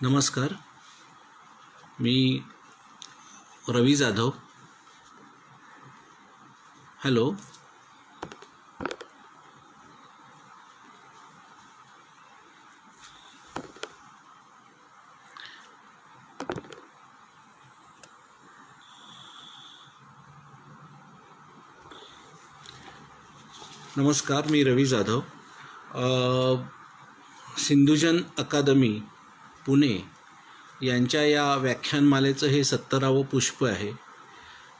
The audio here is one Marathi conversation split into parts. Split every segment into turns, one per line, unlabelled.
नमस्कार. मी रवी जाधव. हॅलो. नमस्कार, मी रवी जाधव. सिंधुजन अकादमी पुणे यांच्या या व्याख्यानमालेचं हे 70वे पुष्प आहे,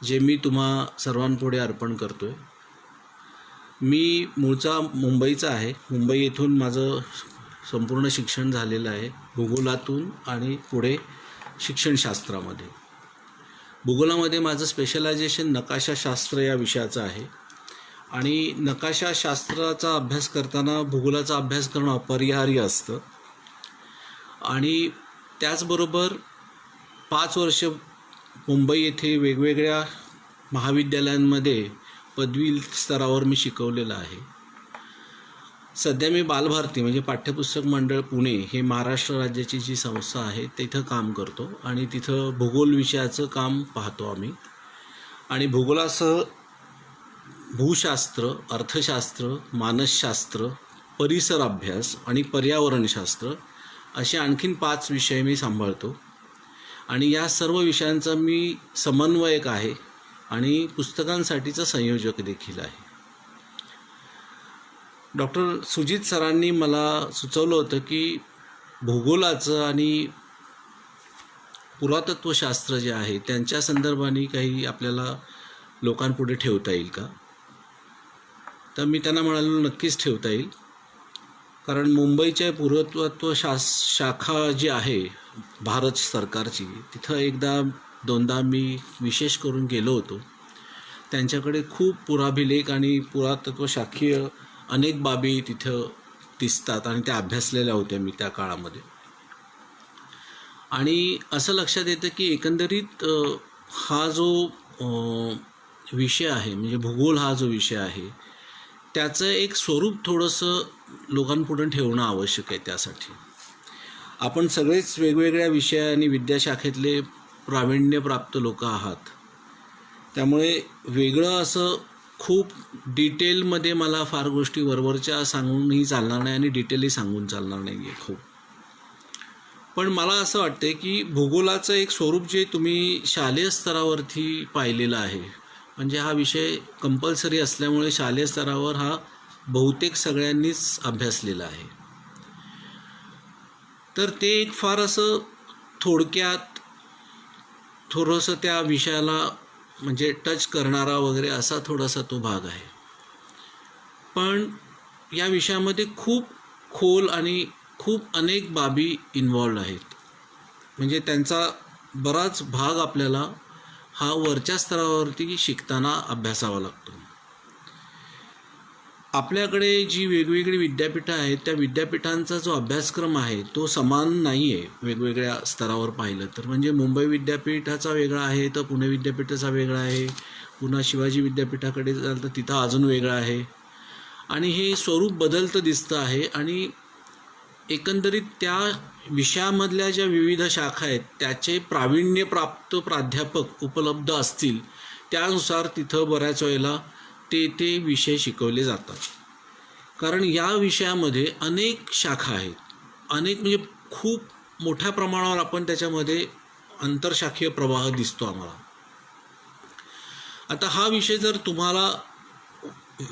जे मी तुम्हा सर्वांपुढे अर्पण करतो आहे. मी मूळचा मुंबईचा आहे. मुंबई येथून माझं संपूर्ण शिक्षण झालेलं आहे, भूगोलातून आणि पुढे शिक्षणशास्त्रामध्ये. भूगोलामध्ये माझं स्पेशलायझेशन नकाशाशास्त्र या विषयाचं आहे आणि नकाशाशास्त्राचा अभ्यास करताना भूगोलाचा अभ्यास करणं अपरिहार्य असतं. आणि त्याचबरोबर 5 वर्ष मुंबई येथे वेगवेगळ्या महाविद्यालयांमध्ये पदवी स्तरावर मी शिकवलेलं आहे. सध्या मी बालभारती म्हणजे पाठ्यपुस्तक मंडळ पुणे हे महाराष्ट्र राज्याची जी संस्था आहे तिथं काम करतो आणि तिथं भूगोल विषयाचं काम पाहतो आम्ही. आणि भूगोलासह भूशास्त्र, अर्थशास्त्र, मानसशास्त्र, परिसर अभ्यास आणि पर्यावरणशास्त्र असे आणखीन 5 विषय मी सांभाळतो. आणि या सर्व विषयांचा मी समन्वयक आहे आणि पुस्तकांसाठीचा संयोजक देखील आहे. डॉक्टर सुजित सरांनी मला सुचवलं होतं की भूगोलाचं आणि पुरातत्वशास्त्र जे आहे त्यांच्या संदर्भाने काही आपल्याला लोकांपुढे ठेवता येईल का. तर मी त्यांना म्हणालो नक्कीच ठेवता येईल, कारण मुंबईच्या पुरातत्व शाखा जी आहे भारत सरकारची, तिथं एकदा दोनदा मी विशेष करून गेलो होतो. त्यांच्याकडे खूप पुराभिलेख आणि पुरातत्व शाखीय अनेक बाबी तिथं दिसतात आणि त्या अभ्यासलेल्या होत्या मी त्या काळामध्ये. आणि असं लक्षात येतं की एकंदरीत हा जो विषय आहे म्हणजे भूगोल हा जो विषय आहे त्याचं एक स्वरूप थोडंसं लोकांपुढे ठेवणं आवश्यक आहे. त्यासाठी आपण सगळेच वेगवेगळ्या विषय आणि विद्याशाखेतले प्रावीण्यप्राप्त लोक आहात, त्यामुळे वेगळं असं खूप डिटेलमध्ये मला फार गोष्टी वरवरच्या सांगूनही चालणार नाही आणि डिटेलही सांगून चालणार नाही आहे खूप. पण मला असं वाटतं की भूगोलाचं एक स्वरूप जे तुम्ही शालेय स्तरावरती पाहिलेलं आहे, म्हणजे हा विषय कंपल्सरी असल्यामुळे शालेय स्तरावर हा बहुतेक सगळ्यांनीच अभ्यासलेला आहे. तर ते एक फार असं थोडक्यात थोडंसं त्या विषयाला म्हणजे टच करणारा वगैरे असा थोडासा तो भाग आहे. पण या विषयामध्ये खूप खोल आणि खूप अनेक बाबी इन्वॉल्व आहेत. म्हणजे त्यांचा बराच भाग आपल्याला हा वरच्या स्तरावरती शिकताना अभ्यासावा लागतो. आपल्याकडे जी वेगवेगळी विद्यापीठं आहेत त्या विद्यापीठांचा जो अभ्यासक्रम आहे तो समान नाही आहे वेगवेगळ्या स्तरावर पाहिलं तर. म्हणजे मुंबई विद्यापीठाचा वेगळा आहे, तर पुणे विद्यापीठाचा वेगळा आहे, पुन्हा शिवाजी विद्यापीठाकडे जाल तर तिथं अजून वेगळं आहे. आणि हे स्वरूप बदलतं दिसतं आहे. आणि एकंदरीत त्या विषयामधल्या ज्या विविध शाखा आहेत त्याचे प्रावीण्यप्राप्त प्राध्यापक उपलब्ध असतील त्यानुसार तिथं बऱ्याच वेळेला ते विषय शिकवले जातात. कारण या विषयामध्ये अनेक शाखा आहेत, अनेक म्हणजे खूप मोठ्या प्रमाणावर आपण त्याच्यामध्ये आंतरशाखीय प्रवाह दिसतो आम्हाला. आता हा विषय जर तुम्हाला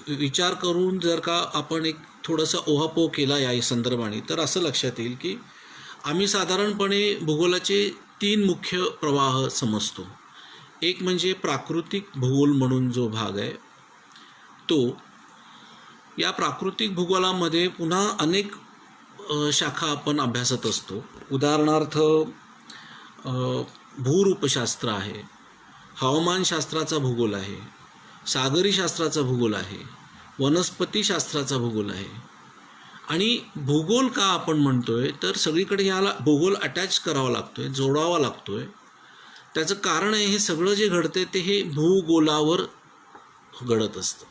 विचार करून जर का आपण एक थोडासा ओहापोह केला या संदर्भाने, तर असं लक्षात येईल की आम्ही साधारणपणे भूगोलाचे 3 मुख्य प्रवाह समजतो. एक म्हणजे प्राकृतिक भूगोल म्हणून जो भाग आहे तो. या प्राकृतिक भूगोलामध्ये पुन्हा अनेक शाखा आपण अभ्यासत असतो. उदाहरणार्थ भूरूपशास्त्र आहे, हवामानशास्त्राचा भूगोल आहे, सागरी शास्त्राचा भूगोल आहे, वनस्पतीशास्त्राचा भूगोल आहे. आणि भूगोल का आपण म्हणतोय तर सगळीकडे ह्याला भूगोल अटॅच करावा लागतोय, जोडावा लागतोय. त्याचं कारण आहे हे सगळं जे घडतंय ते हे भूगोलावर घडत असतं.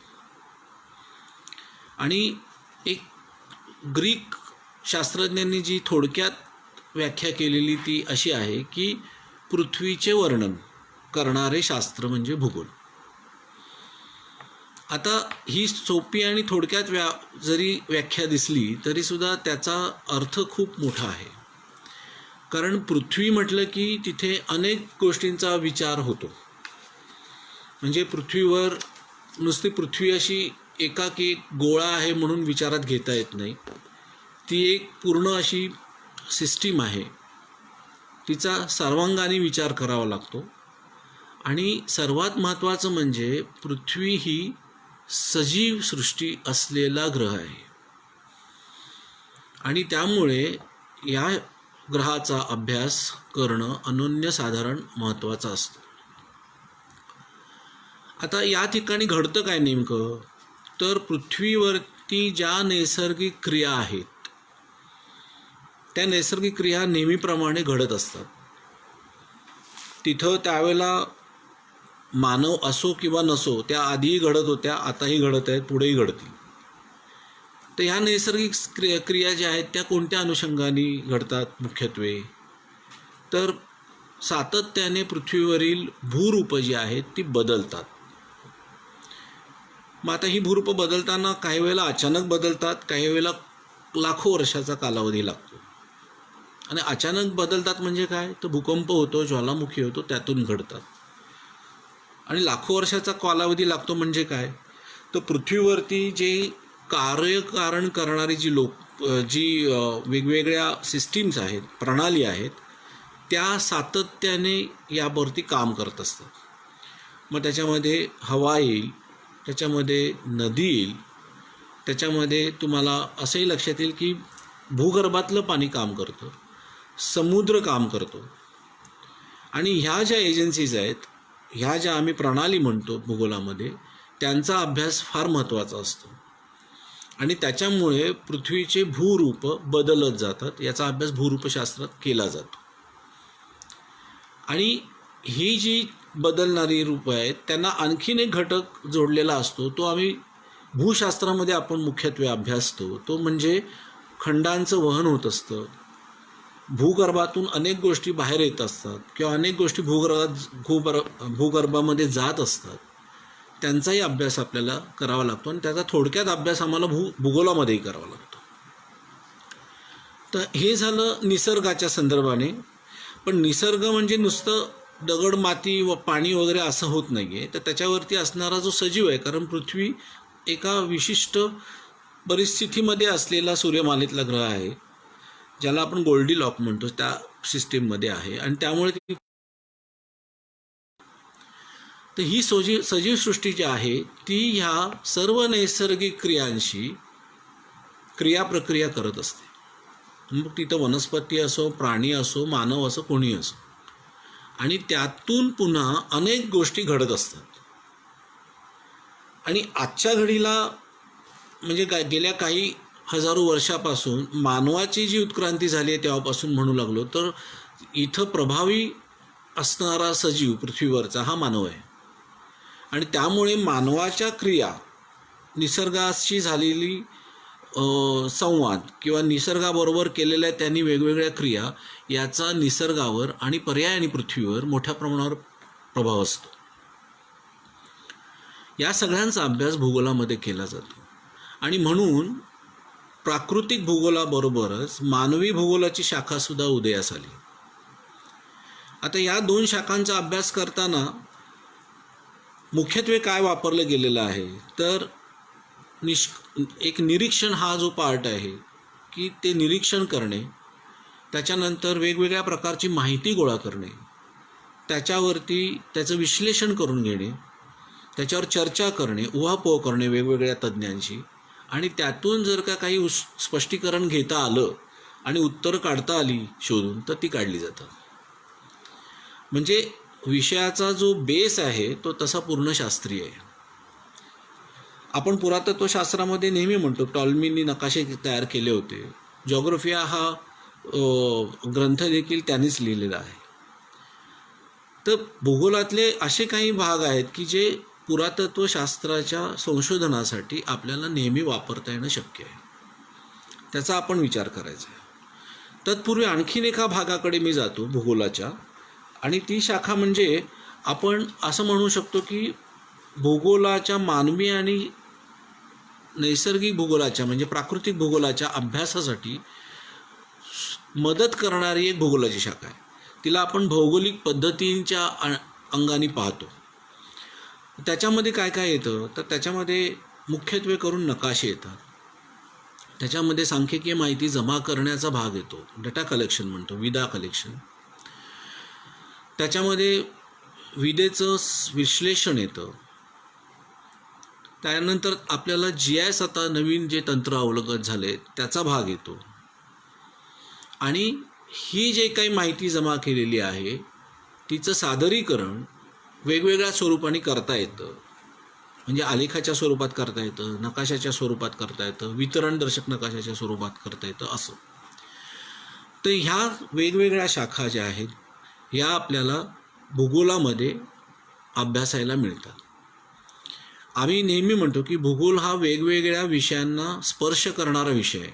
आणि एक ग्रीक शास्त्रज्ञांनी जी थोडक्यात व्याख्या केलेली ती अशी आहे की पृथ्वीचे वर्णन करणारे शास्त्र म्हणजे भूगोल. आता ही सोपी आणि थोडक्यात जरी व्याख्या दिसली तरीसुद्धा त्याचा अर्थ खूप मोठा आहे. कारण पृथ्वी म्हटलं की तिथे अनेक गोष्टींचा विचार होतो. म्हणजे पृथ्वीवर नुसती पृथ्वी अशी एकाकी एक गोळा आहे म्हणून विचारात घेता येत नाही. ती एक पूर्ण अशी सिस्टीम आहे. तिचा सर्वांगाने विचार करावा लागतो. आणि सर्वात महत्त्वाचं म्हणजे पृथ्वी ही सजीव सृष्टी असलेला ग्रह आहे आणि त्यामुळे या ग्रहाचा अभ्यास करणं अनन्यसाधारण महत्त्वाचं असतं. आता या ठिकाणी घडतं काय नेमकं, तर पृथ्वीवरती ज्या नैसर्गिक क्रिया आहेत त्या नैसर्गिक क्रिया नेहमीप्रमाणे घडत असतात. तिथं त्यावेळेला मानव असो किंवा नसो, त्या आधीही घडत होत्या, आताही घडत आहेत, पुढेही घडतील. तर ह्या नैसर्गिक क्रिया ज्या आहेत त्या कोणत्या अनुषंगाने घडतात मुख्यत्वे, तर सातत्याने पृथ्वीवरील भूरूप जी आहेत ती बदलतात. मग आता ही भूरूप बदलताना काही वेळेला अचानक बदलतात, काही वेळेला लाखो वर्षाचा कालावधी लागतो. आणि अचानक बदलतात म्हणजे काय, तर भूकंप होतो, ज्वालामुखी होतो, त्यातून घडतात. आणि लाखो वर्षाचा कालावधी लागतो म्हणजे काय, तर पृथ्वीवरती जे कार्यकारण करणारी जी वेगवेगळ्या सिस्टीम्स आहेत, प्रणाली आहेत, त्या सातत्याने यावरती काम करत असतात. मग त्याच्यामध्ये हवा येईल, त्याच्यामध्ये नदी येईल, त्याच्यामध्ये तुम्हाला असंही लक्षात येईल की भूगर्भातलं पाणी काम करतं, समुद्र काम करतो. आणि ह्या ज्या एजन्सीज आहेत, ह्या ज्या आम्ही प्रणाली म्हणतो भूगोलामध्ये, त्यांचा अभ्यास फार महत्त्वाचा असतो. आणि त्याच्यामुळे पृथ्वीचे भूरूप बदलत जातात. याचा अभ्यास भूरूपशास्त्रात केला जातो. आणि ही जी बदलणारी रूपं आहेत त्यांना आणखीन एक घटक जोडलेला असतो, तो आम्ही भूशास्त्रामध्ये आपण मुख्यत्वे अभ्यासतो. तो म्हणजे खंडांचं वहन होत असतं. भूगर्भातून अनेक गोष्टी बाहेर येत असतात किंवा अनेक गोष्टी भूगर्भामध्ये जात असतात. त्यांचाही अभ्यास आपल्याला करावा लागतो आणि त्याचा थोडक्यात अभ्यास आम्हाला भूगोलामध्येही करावा लागतो. तर हे झालं निसर्गाच्या संदर्भाने. पण निसर्ग म्हणजे नुसतं दगड, माती व पाणी वगैरे असं होत नाही आहे. तर त्याच्यावरती असणारा जो सजीव आहे, कारण पृथ्वी एका विशिष्ट परिस्थितीमध्ये असलेला सूर्यमालेतला ग्रह आहे, ज्याला आपण गोल्डीलॉक म्हणतो, त्या सिस्टीममध्ये आहे. आणि त्यामुळे तर ही सजीव सृष्टी जी आहे ती ह्या सर्व नैसर्गिक क्रियांशी क्रियाप्रक्रिया करत असते. मग तिथं वनस्पती असो, प्राणी असो, मानव असो, कोणी असो. आणि त्यातून पुन्हा अनेक गोष्टी घडत असतात. आणि आजच्या घडीला म्हणजे गेल्या काही हजारो वर्षापासून मानवाची जी उत्क्रांती झाली आहे तेव्हापासून म्हणू लागलो तर इथं प्रभावी असणारा सजीव पृथ्वीवरचा हा मानव आहे. आणि त्यामुळे मानवाच्या क्रिया, निसर्गाशी झालेली संवाद किंवा निसर्गाबरोबर केलेल्या त्यांनी वेगवेगळ्या क्रिया, याचा निसर्गावर आणि पर्यायाने पृथ्वीवर मोठ्या प्रमाणावर प्रभाव असतो. या सगळ्यांचा अभ्यास भूगोलामध्ये केला जातो. आणि म्हणून प्राकृतिक भूगोलाबरोबरच मानवी भूगोलाची शाखासुद्धा उदयास आली. आता या दोन शाखांचा अभ्यास करताना मुख्यत्वे काय वापरलं गेलेलं आहे, तर एक निरीक्षण हा जो पार्ट आहे की ते निरीक्षण करणे, त्याच्यानंतर वेगवेगळ्या प्रकारची माहिती गोळा करणे, त्याच्यावरती त्याचं विश्लेषण करून घेणे, त्याच्यावर चर्चा करणे, उहापोह करणे वेगवेगळ्या तज्ज्ञांशी, आणि त्यातून जर का काही स्पष्टीकरण घेता आलं आणि उत्तरं काढता आली शोधून, तर ती काढली जातात. म्हणजे विषयाचा जो बेस आहे तो तसा पूर्ण शास्त्रीय आहे. आपण पुरातत्वशास्त्रामध्ये नेहमी म्हणतो टॉलमींनी नकाशे तयार केले होते. जॉग्राफिया हा ग्रंथ देखील त्यांनीच लिहिलेला आहे. तर भूगोलातले असे काही भाग आहेत की जे पुरातत्वशास्त्राच्या संशोधनासाठी आपल्याला नेहमी वापरता येणं शक्य आहे. त्याचा आपण विचार करायचा आहे. तत्पूर्वी आणखीन एका भागाकडे मी जातो भूगोलाच्या, आणि ती शाखा म्हणजे आपण असं म्हणू शकतो की भूगोलाच्या मानवी आणि नैसर्गिक भूगोलाच्या म्हणजे प्राकृतिक भूगोलाच्या अभ्यासासाठी मदत करणारी एक भूगोलाची शाखा आहे. तिला आपण भौगोलिक पद्धतींच्या अंगाने पाहतो. त्याच्यामध्ये काय काय येतं तर त्याच्यामध्ये मुख्यत्वे करून नकाशे येतात, त्याच्यामध्ये सांख्यिकीय माहिती जमा करण्याचा भाग येतो, डेटा कलेक्शन म्हणतो, विदा कलेक्शन. त्याच्यामध्ये विदेचं विश्लेषण येतं. त्यानंतर आपल्याला GIS आता नवीन जे तंत्र अवलंबित झाले त्याचा भाग येतो. आणि ही जे काही माहिती जमा केलेली आहे तिचं सादरीकरण वेगवेगळ्या स्वरूपाने करता येतं. म्हणजे आलेखाच्या स्वरूपात करता येतं, नकाशाच्या स्वरूपात करता येतं, वितरणदर्शक नकाशाच्या स्वरूपात करता येतं असं. तर ह्या वेगवेगळ्या शाखा ज्या आहेत ह्या आपल्याला भूगोलामध्ये अभ्यासायला मिळतात. आम्ही नेहमी म्हणतो की भूगोल हा वेगवेगळ्या विषयांना स्पर्श करणारा विषय आहे.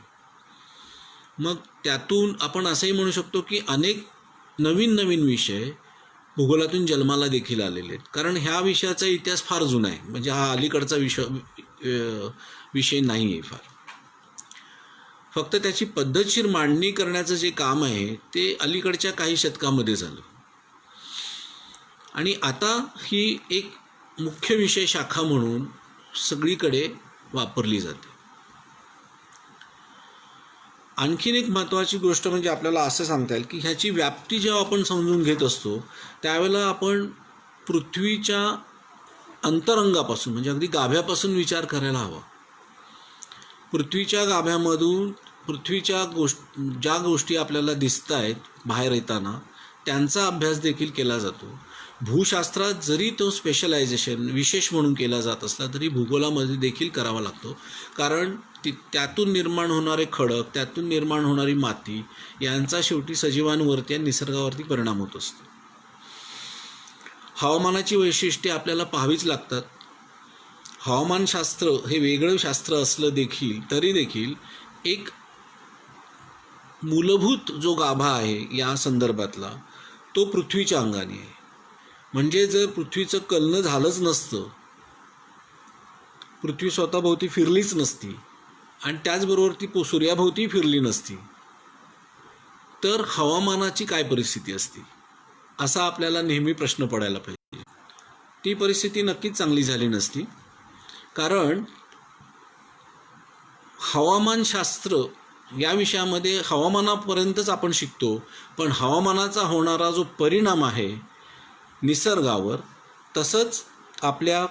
मग त्यातून आपण असंही म्हणू शकतो की अनेक नवीन नवीन विषय भूगोलातून जन्माला देखील आलेले आहेत. कारण ह्या विषयाचा इतिहास फार जुना आहे, म्हणजे हा अलीकडचा विषय नाही आहे फार. फक्त त्याची पद्धतशीर मांडणी करण्याचं जे काम आहे ते अलीकडच्या काही शतकामध्ये झालं. आणि आता ही एक मुख्य विषय शाखा म्हणून सगळीकडे वापरली जाते. आणखीन एक महत्त्वाची गोष्ट म्हणजे आपल्याला असं सांगता येईल की ह्याची व्याप्ती जेव्हा आपण समजून घेत असतो त्यावेळेला आपण पृथ्वीच्या अंतरंगापासून म्हणजे अगदी गाभ्यापासून विचार करायला हवा. पृथ्वीच्या गाभ्यामधून पृथ्वीच्या ज्या गोष्टी आपल्याला दिसत आहेत बाहेर येताना त्यांचा अभ्यास देखील केला जातो. भूशास्त्रात जरी तो स्पेशलायझेशन विशेष म्हणून केला जात असला तरी भूगोलामध्ये देखील करावा लागतो. कारण त्यातून निर्माण होणारे खडक, त्यातून निर्माण होणारी माती यांचा शेवटी सजीवांवरती आणि निसर्गावरती परिणाम होत असतो. हवामानाची वैशिष्ट्ये आपल्याला पाहावीच लागतात. हवामानशास्त्र हे वेगळं शास्त्र असलं तरी देखील एक मूलभूत जो गाभा आहे या संदर्भातला तो पृथ्वीच्या अंगाने आहे. म्हणजे जर पृथ्वीचं कलनं झालंच नसतं, पृथ्वी स्वतःभोवती फिरलीच नसती आणि त्याचबरोबर ती सूर्याभोवती फिरली नसती तर हवामानाची काय परिस्थिती असती असा आपल्याला नेहमी प्रश्न पडायला पाहिजे. ती परिस्थिती नक्कीच चांगली झाली नसती. कारण हवामानशास्त्र या विषयामध्ये हवामानापर्यंतच आपण शिकतो, पण हवामानाचा होणारा जो परिणाम आहे निसर्गावर तसंच आपल्या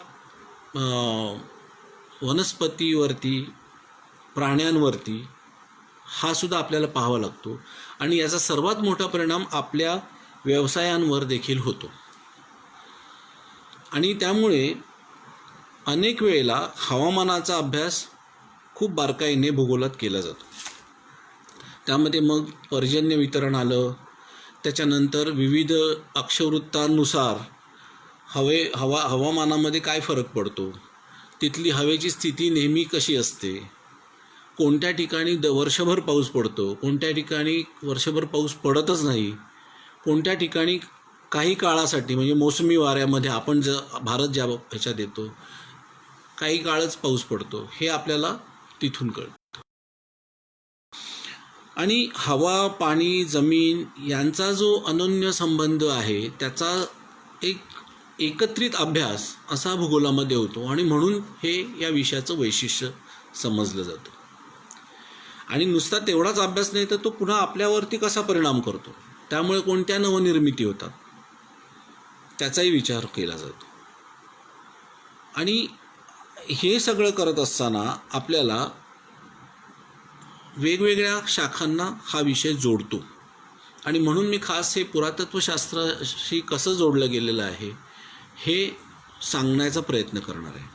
वनस्पतीवरती, प्राण्यांवरती हा सुद्धा आपल्याला पाहावा लागतो. आणि याचा सर्वात मोठा परिणाम आपल्या व्यवसायांवर देखील होतो. आणि त्यामुळे अनेक वेळेला हवामानाचा अभ्यास खूप बारकाईने भूगोलात केला जातो. त्यामध्ये मग पर्जन्य वितरण आलं, त्याच्यानंतर विविध अक्षवृत्तांनुसार हवामानामध्ये काय फरक पडतो, तिथली हवेची स्थिती नेहमी कशी असते, कोणत्या ठिकाणी वर्षभर पाऊस पडतो, कोणत्या ठिकाणी वर्षभर पाऊस पडतच नाही, कोणत्या ठिकाणी काही काळासाठी म्हणजे मोसमी वाऱ्यामध्ये आपण भारत ज्या ह्याच्यात येतो काही काळच पाऊस पडतो हे आपल्याला तिथून कळतं. आणि हवा, पाणी, जमीन यांचा जो अनन्य संबंध आहे त्याचा एक एकत्रित अभ्यास असा भूगोलामध्ये होतो. आणि म्हणून हे या विषयाचं वैशिष्ट्य समजलं जातं. आणि नुसता तेवढाच अभ्यास नाही तर तो पुन्हा आपल्यावरती कसा परिणाम करतो, त्यामुळे कोणत्या नवनिर्मिती होतात त्याचाही विचार केला जातो. आणि हे सगळं करत असताना आपल्याला वेगवेगळ्या शाखांना हा विषय जोडतो. आणि म्हणून मी खास हे पुरातत्वशास्त्राशी कसं जोडलं गेलेलं आहे हे सांगण्याचा प्रयत्न करणार आहे.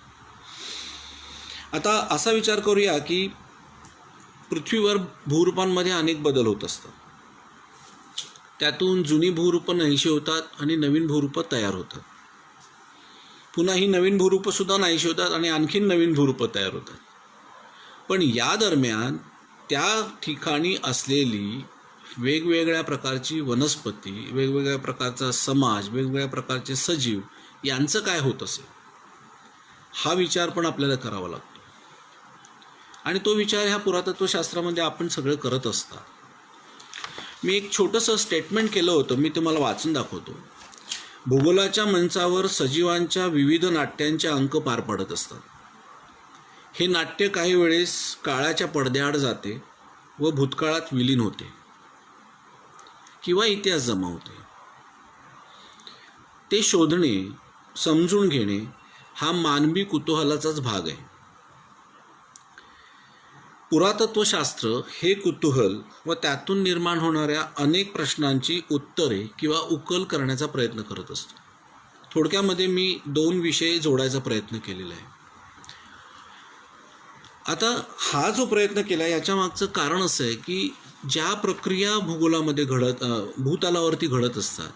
आता असा विचार करूया की पृथ्वीवर भूरूपांमध्ये अनेक बदल होत असतात. त्यातून जुनी भूरूपं नाहीशी होतात आणि नवीन भूरूपं तयार होतात. पुन्हा ही नवीन भूरूपंसुद्धा नाहीशी होतात आणि आणखीन नवीन भूरूपं तयार होतात. पण या दरम्यान त्या ठिकाणी असलेली वेगवेगळ्या प्रकारची वनस्पती, वेगवेगळ्या प्रकारचा समाज, वेगवेगळ्या प्रकारचे सजीव यांचं काय होत असेल हा विचार पण आपल्याला करावा लागतो. आणि तो विचार ह्या पुरातत्वशास्त्रामध्ये आपण सगळं करत असता. मी एक छोटंसं स्टेटमेंट केलं होतं, मी तुम्हाला वाचून दाखवतो. भूगोलाच्या मंचावर सजीवांच्या विविध नाट्यांचे अंक पार पडत असतात. हे नाट्य काही वेळेस काळाच्या पडद्याआड जाते व भूतकाळात विलीन होते किंवा इतिहास जमा होते. ते शोधणे, समजून घेणे हा मानवी कुतूहलाचाच भाग आहे. पुरातत्वशास्त्र हे कुतूहल व त्यातून निर्माण होणाऱ्या अनेक प्रश्नांची उत्तरे किंवा उकल करण्याचा प्रयत्न करत असतो. थोडक्यामध्ये मी 2 विषय जोडायचा प्रयत्न केलेला आहे. आता हा जो प्रयत्न केला याच्या मागचं कारण असं आहे की ज्या प्रक्रिया भूगोलामध्ये भूतलावरती घडत असतात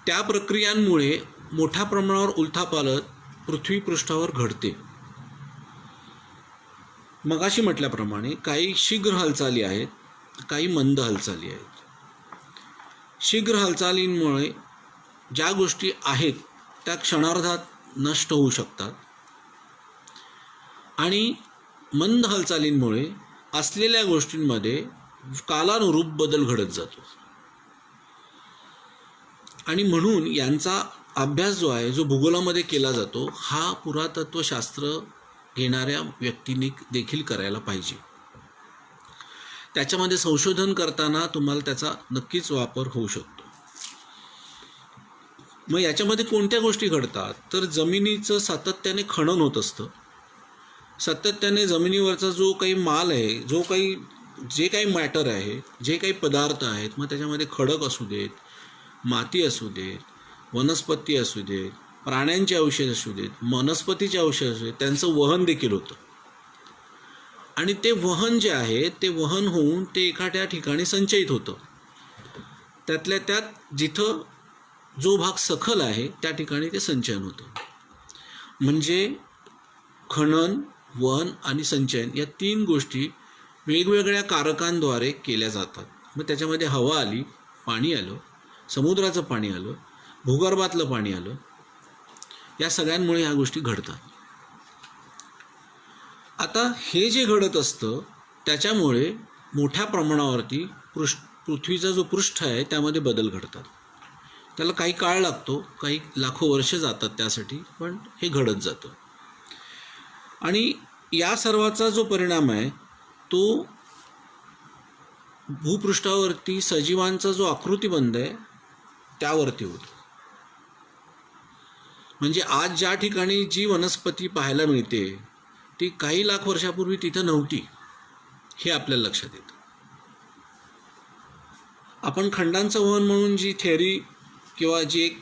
त्या प्रक्रियांमुळे मोठ्या प्रमाणावर उलथापालथ पृथ्वीपृष्ठावर घडते. मगाशी म्हटल्याप्रमाणे काही शीघ्र हालचाली आहेत, काही मंद हालचाली आहेत. शीघ्र हालचालींमुळे ज्या गोष्टी आहेत त्या क्षणार्धात नष्ट होऊ शकतात आणि मंद हालचालींमुळे असलेल्या गोष्टींमध्ये कालानुरूप बदल घडत जातो. आणि म्हणून यांचा अभ्यास जो आहे, जो भूगोलामध्ये केला जातो, हा पुरातत्वशास्त्र घेणाऱ्या व्यक्तींनी देखील करायला पाहिजे. त्याच्यामध्ये संशोधन करताना तुम्हाला त्याचा नक्कीच वापर होऊ शकतो. मग याच्यामध्ये कोणत्या गोष्टी घडतात तर जमिनीचं सातत्याने खणन होत असतं. सातत्याने जमिनीवरचा जो काही माल आहे, जे काही मॅटर आहे, जे काही पदार्थ आहेत, मग त्याच्यामध्ये खडक असू देत, माती असू देत, वनस्पती असू देत, प्राण्यांचे अवशेष असू देत, वनस्पतीचे अवशेष असू देत, त्यांचं वहन देखील होतं. आणि ते वहन जे आहे ते वहन होऊन ते एखाद्या ठिकाणी संचयित होतं. त्यातल्या त्यात जिथं जो भाग सखल आहे त्या ठिकाणी ते संचयन होतं. म्हणजे खनन, वहन आणि संचयन या 3 गोष्टी वेगवेगळ्या कारकांद्वारे केल्या जातात. मग त्याच्यामध्ये हवा आली, पाणी आलं, समुद्राचं पाणी आलं, भूगर्भातलं पाणी आलं, या सगळ्यांमुळे ह्या गोष्टी घडतात. आता हे जे घडत असतं त्याच्यामुळे मोठ्या प्रमाणावरती पृथ्वीचा जो पृष्ठ आहे त्यामध्ये बदल घडतात. त्याला काही काळ लागतो, काही लाखो वर्ष जातात त्यासाठी, पण हे घडत जातं. आणि या सर्वाचा जो परिणाम आहे तो भूपृष्ठावरती सजीवांचा जो आकृतिबंध आहे त्यावरती होतो. म्हणजे आज ज्या ठिकाणी जी वनस्पती पाहायला मिळते ती काही लाख वर्षापूर्वी तिथं नव्हती, हे आपल्याला लक्षात येतं. आपण खंडांचं वहन म्हणून जी थेअरी किंवा जी एक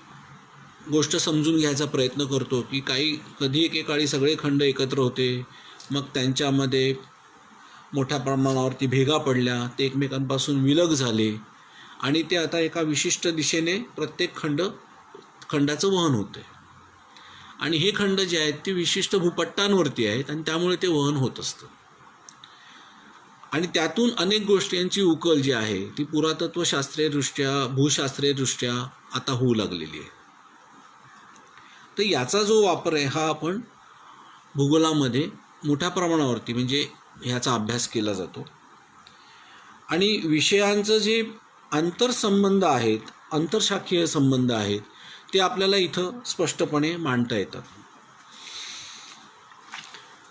गोष्ट समजून घ्यायचा प्रयत्न करतो की कधी एकेकाळी सगळे खंड एकत्र होते, मग त्यांच्यामध्ये मोठ्या प्रमाणावरती भेगा पडल्या, ते एकमेकांपासून विलग झाले आणि ते आता एका विशिष्ट दिशेने प्रत्येक खंडाचं वहन होते. आणि हे खंड जे आहेत ते विशिष्ट भूपट्टांवरती आहेत आणि त्यामुळे ते वहन होत असतं. आणि त्यातून अनेक गोष्टींची उकल जी आहे ती पुरातत्वशास्त्रीयदृष्ट्या, भूशास्त्रीयदृष्ट्या आता होऊ लागलेली आहे. तर याचा जो वापर आहे हा आपण भूगोलामध्ये मोठ्या प्रमाणावरती म्हणजे ह्याचा अभ्यास केला जातो. आणि विषयांचं जे आंतरसंबंध आहेत, आंतरशाखीय संबंध आहेत, ते आपल्याला इथं स्पष्टपणे मांडता येतात.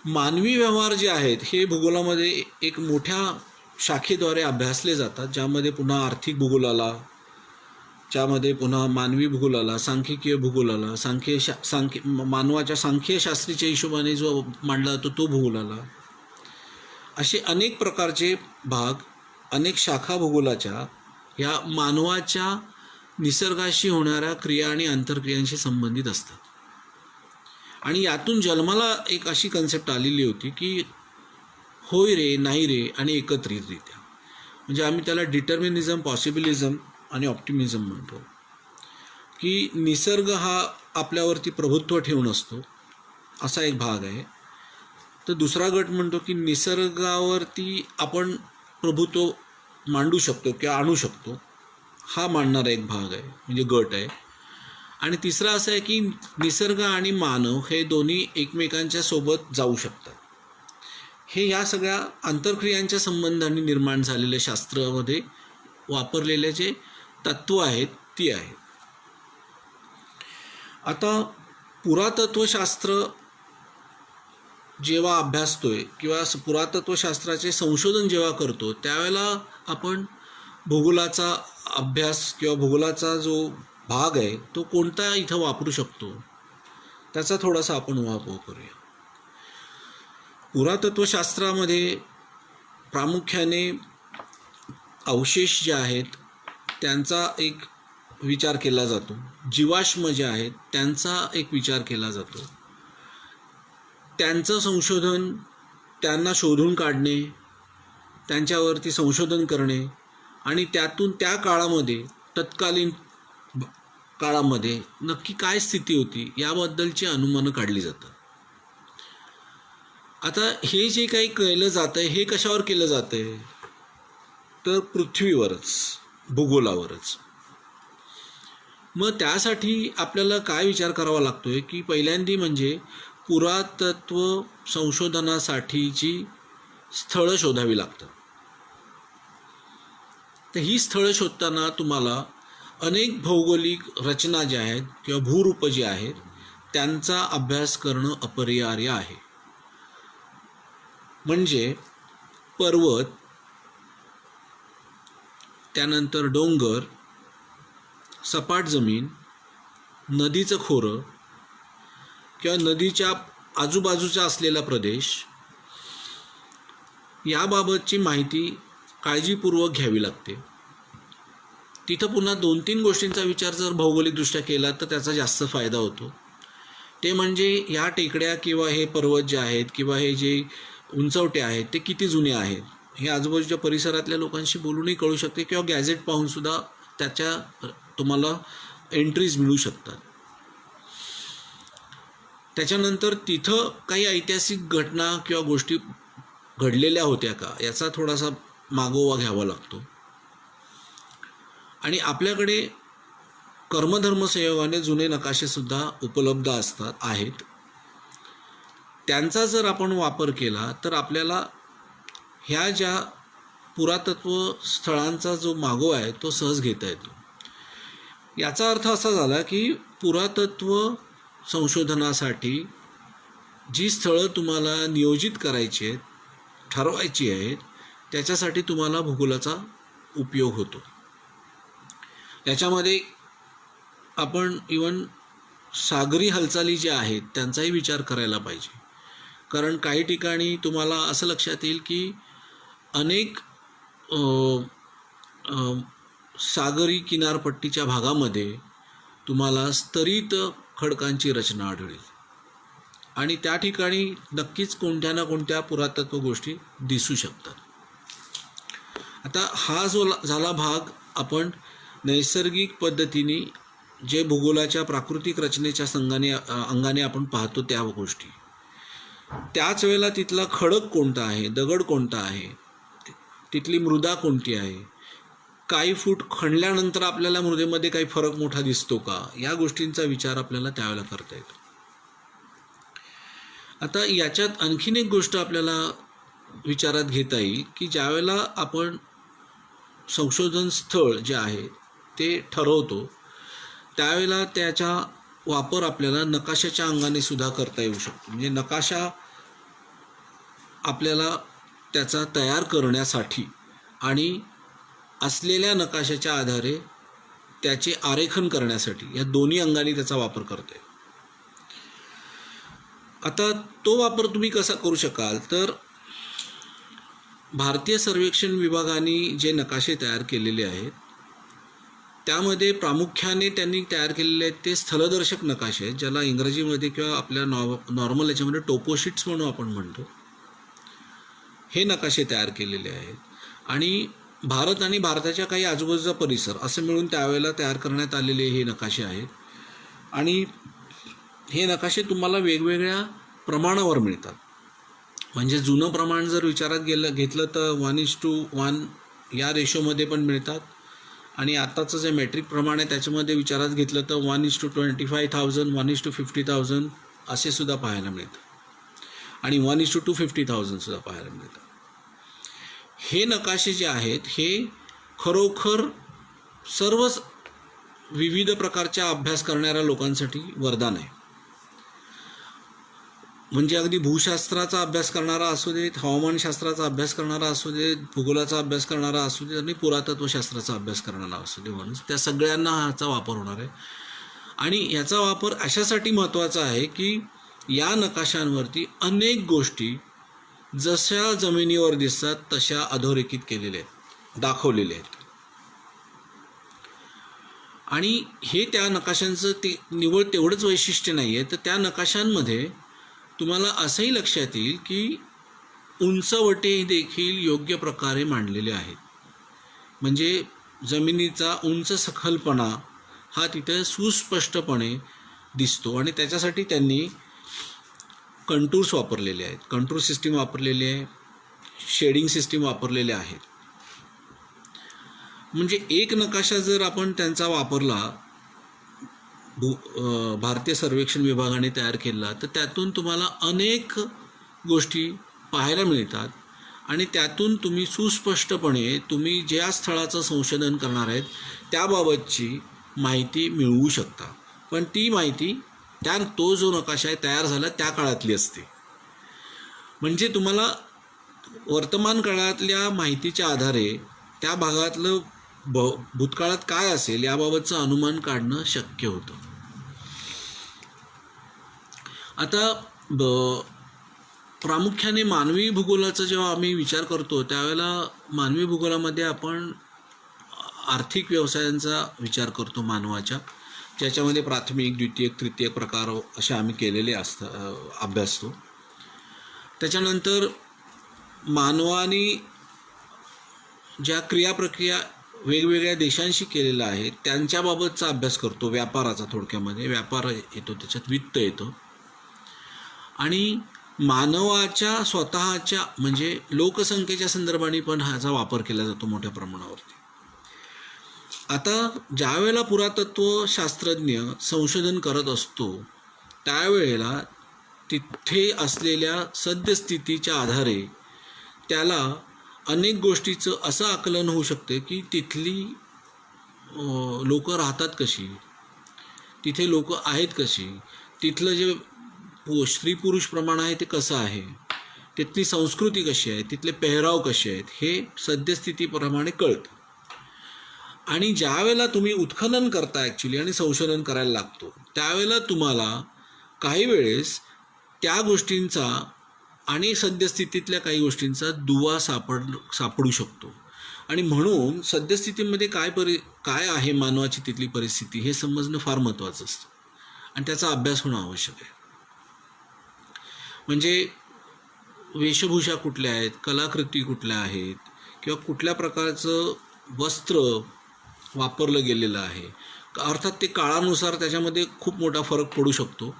मानवी व्यवहार जे आहेत हे भूगोलामध्ये एक मोठ्या शाखेद्वारे अभ्यासले जातात, ज्यामध्ये पुन्हा आर्थिक भूगोल आला, ज्यामध्ये पुन्हा मानवी भूगोल आला, सांख्यिकीय भूगोल आला, मानवाच्या सांख्यशास्त्रीच्या हिशोबाने जो मांडला जातो तो भूगोल आला. असे अनेक प्रकारचे भाग, अनेक शाखा भूगोलाच्या ह्या मानवाच्या निसर्गाशी होणाऱ्या क्रिया आणि आंतरक्रियांशी संबंधित असतात. आणि यातून जन्माला एक अशी कन्सेप्ट आलेली होती की होय रे, नाही रे आणि एकत्रितरित्या, म्हणजे आम्ही त्याला डिटर्मिनिझम, पॉसिबिलिझम आणि ऑप्टिमिझम म्हणतो. की निसर्ग हा आपल्यावरती प्रभुत्व ठेवून असतो असा एक भाग आहे. तर दुसरा गट म्हणतो की निसर्गावरती आपण प्रभुत्व मांडू शकतो किंवा आणू शकतो, हा मांडणारा एक भाग आहे, म्हणजे गट आहे. आणि तिसरा असं आहे की निसर्ग आणि मानव हे दोन्ही एकमेकांच्या सोबत जाऊ शकतात. हे या सगळ्या आंतरक्रियांच्या संबंधाने निर्माण झालेल्या शास्त्रामध्ये वापरलेले जे तत्त्व आहेत ती आहेत. आता पुरातत्वशास्त्र जेव्हा अभ्यासतोय किंवा पुरातत्वशास्त्राचे संशोधन जेव्हा करतो त्यावेळेला आपण भूगोलाचा अभ्यास किंवा भूगोलाचा जो भाग आहे तो कोणता इथं वापरू शकतो त्याचा थोडासा आपण वापर करूया. पुरातत्वशास्त्रामध्ये प्रामुख्याने अवशेष जे आहेत त्यांचा एक विचार केला जातो, जीवाश्म जे आहेत त्यांचा एक विचार केला जातो, त्यांचं संशोधन, त्यांना शोधून काढणे, त्यांच्यावरती संशोधन करणे आणि त्यातून त्या काळामध्ये तत्कालीन काळामध्ये नक्की काय स्थिती होती याबद्दलची अनुमानं काढली जातात. आता हे जे काही केलं जातं आहे हे कशावर केलं जातं आहे तर पृथ्वीवरच, भूगोलावरच. मग त्यासाठी आपल्याला काय विचार करावा लागतो आहे की पहिल्यांदी म्हणजे पुरातत्व संशोधनासाठीची स्थळं शोधावी लागतात. तर ही स्थळं शोधताना तुम्हाला अनेक भौगोलिक रचना ज्या आहेत किंवा भूरूप जे आहेत त्यांचा अभ्यास करणं अपरिहार्य आहे. म्हणजे पर्वत, त्यानंतर डोंगर, सपाट जमीन, नदीचं खोरं किंवा नदीच्या आजूबाजूचा असलेला प्रदेश याबाबतची माहिती काळजीपूर्वक घ्यावी लागते. तिथं पुन्हा 2-3 गोष्टींचा विचार जर भौगोलिकदृष्ट्या केला तर त्याचा जास्त फायदा होतो. ते म्हणजे ह्या टेकड्या किंवा हे पर्वत जे आहेत किंवा हे जे उंचवटे आहेत ते किती जुने आहेत हे आजूबाजूच्या परिसरातल्या लोकांशी बोलूनही कळू शकते किंवा गॅझेट पाहूनसुद्धा त्याच्या तुम्हाला एंट्रीज मिळू शकतात. त्याच्यानंतर तिथं काही ऐतिहासिक घटना किंवा गोष्टी घडलेल्या होत्या का याचा थोडासा मागोवा घ्यावा लागतो. आणि आपल्याकडे कर्मधर्म संयोगाने जुने नकाशेसुद्धा उपलब्ध आहेत. त्यांचा जर आपण वापर केला तर आपल्याला ह्या ज्या पुरातत्व स्थळांचा जो मागोवा आहे तो सहज घेता येतो. याचा अर्थ असा झाला की पुरातत्व संशोधनासाठी जी स्थळं तुम्हाला नियोजित करायची आहेत, ठरवायची आहेत, त्याच्यासाठी तुम्हाला भूगोलाचा उपयोग होतो. याच्यामध्ये आपण इवन सागरी हालचाली ज्या आहेत त्यांचाही विचार करायला पाहिजे. कारण काही ठिकाणी तुम्हाला असं लक्षात येईल की अनेक सागरी किनारपट्टीच्या भागामध्ये तुम्हाला स्तरित खडकांची रचना आढळेल आणि त्या ठिकाणी नक्कीच कोणत्या ना कोणत्या पुरातत्व गोष्टी दिसू शकतात. आता हा जो झाला भाग आपण नैसर्गिक पद्धतीने जे भूगोलाच्या प्राकृतिक रचनेच्या अंगाने आपण पाहतो त्या गोष्टी. त्याच वेळेला तिथला खडक कोणता आहे, दगड कोणता आहे, तिथली मृदा कोणती आहे, काही फूट खणल्यानंतर आपल्याला मृदेमध्ये काही फरक मोठा दिसतो का, या गोष्टींचा विचार आपल्याला त्यावेळेला करता येतो. आता याच्यात आणखीन एक गोष्ट आपल्याला विचारात घेता येईल की ज्यावेळेला आपण संशोधन स्थळ जे आहे ते ठरवतो त्यावेळेला त्याचा वापर आपल्याला नकाशाच्या अंगाने सुद्धा करता येऊ शकतो. म्हणजे नकाशा आपल्याला त्याचा तयार करण्यासाठी आणि असलेल्या नकाशाच्या आधारे त्याचे आरेखन करण्यासाठी या दोन्ही अंगाने त्याचा वापर करता येईल. आता तो वापर तुम्ही कसा करू शकाल तर भारतीय सर्वेक्षण विभागाने जे नकाशे तयार केलेले आहेत त्यामध्ये प्रामुख्याने त्यांनी तयार केलेले आहेत ते स्थलदर्शक नकाशे आहेत, ज्याला इंग्रजीमध्ये किंवा आपल्या नॉर्मल याच्यामध्ये टोपोशीट्स म्हणून आपण म्हणतो. हे नकाशे तयार केलेले आहेत आणि भारत आणि भारताच्या काही आजूबाजूचा परिसर असं मिळून त्यावेळेला तयार करण्यात आलेले हे नकाशे आहेत. आणि हे नकाशे तुम्हाला वेगवेगळ्या प्रमाणावर मिळतात. म्हणजे जुनं प्रमाण जर विचारात घेतलं तर 1:1 या रेशोमध्ये पण मिळतात आणि आताचं जे मेट्रिक प्रमाण आहे त्याच्यामध्ये विचारात घेतलं तर 1:25,000 1:50,000 असे सुद्धा पाहायला मिळतात आणि 1:250,000 सुद्धा पाहायला मिळतात. हे नकाशे जे आहेत हे खरोखर सर्वच विविध प्रकारच्या अभ्यास करणाऱ्या लोकांसाठी वरदान आहे. म्हणजे अगदी भूशास्त्राचा अभ्यास करणारा असू देत, हवामानशास्त्राचा अभ्यास करणारा असू देत, भूगोलाचा अभ्यास करणारा असू देत आणि पुरातत्वशास्त्राचा अभ्यास करणारा असू दे, म्हणून त्या सगळ्यांना ह्याचा वापर होणार आहे. आणि याचा वापर अशासाठी महत्त्वाचा आहे की या नकाशांवरती अनेक गोष्टी जशा जमिनीवर दिसतात तशा अधोरेखित केलेल्या आहेत, दाखवलेल्या आहेत. आणि हे त्या नकाशांचं ते निव्वळ तेवढंच वैशिष्ट्य नाही आहे, तर त्या नकाशांमध्ये तुम्हाला असंही लक्षात येईल की उंचवटे देखील योग्य प्रकारे मांडलेले आहेत. म्हणजे जमिनीचा उंच सखलपणा हा तिथे सुस्पष्टपणे दिसतो आणि त्याच्यासाठी त्यांनी कंटूर्स वापरलेले आहेत, कंटूर सिस्टीम वापरलेली आहे, शेडिंग सिस्टीम वापरलेले आहेत. म्हणजे एक नकाशा जर आपण त्यांचा वापरला, भारतीय सर्वेक्षण विभागाने तयार केला, तर त्यातून तुम्हाला अनेक गोष्टी पाहायला मिळतात आणि त्यातून तुम्ही सुस्पष्टपणे तुम्ही ज्या स्थळाचं संशोधन करणार आहेत त्याबाबतची माहिती मिळवू शकता. पण ती माहिती तो जो नकाशा आहे तयार झाला त्या काळातली असते. म्हणजे तुम्हाला वर्तमान काळातल्या माहितीच्या आधारे त्या भागातलं भूतकाळात काय असेल याबाबतचं अनुमान काढणं शक्य होतं. आता प्रामुख्याने मानवी भूगोलाचा जेव्हा आम्ही विचार करतो त्यावेळेला मानवी भूगोलामध्ये आपण आर्थिक व्यवसायांचा विचार करतो मानवाच्या, ज्याच्यामध्ये प्राथमिक, द्वितीयक, तृतीयक प्रकार असे आम्ही केलेले अभ्यासतो. त्याच्यानंतर मानवाने ज्या क्रियाप्रक्रिया वेगवेगळ्या देशांशी केलेला आहे त्यांच्याबाबतचा अभ्यास करतो, व्यापाराचा. थोडक्यामध्ये व्यापार येतो, त्याच्यात वित्त येतं. आणि मानवाच्या स्वतःच्या म्हणजे लोकसंख्येच्या संदर्भाने पण ह्याचा वापर केला जातो मोठ्या प्रमाणावरती. आता ज्यावेळेला पुरातत्वशास्त्रज्ञ संशोधन करत असतो त्यावेळेला तिथे असलेल्या सद्यस्थितीच्या आधारे त्याला अनेक गोष्टीचं असं आकलन होऊ शकते की तिथली लोक राहतात कशी, तिथे लोक आहेत कशी, तिथलं जे स्त्री पुरुष प्रमाण आहे ते कसं आहे, तिथली संस्कृती कशी आहे, तिथले पेहराव कसे आहेत, हे सद्यस्थितीप्रमाणे कळतं. आणि ज्यावेळेला तुम्ही उत्खनन करता ॲक्च्युली आणि संशोधन करायला लागतो त्यावेळेला तुम्हाला काही वेळेस त्या गोष्टींचा आणि सद्यस्थितीतल्या काही गोष्टींचा दुवा सापडू शकतो. आणि म्हणून सद्यस्थितीमध्ये काय आहे मानवाची तिथली परिस्थिती हे समजणं फार महत्त्वाचं असतं आणि त्याचा अभ्यास होणं आवश्यक आहे. म्हणजे वेशभूषा कुठल्या आहेत, कलाकृती कुठल्या आहेत, किंवा कुठल्या प्रकारचं वस्त्र वापरलं गेलेलं आहे. अर्थात ते काळानुसार त्याच्यामध्ये खूप मोठा फरक पडू शकतो,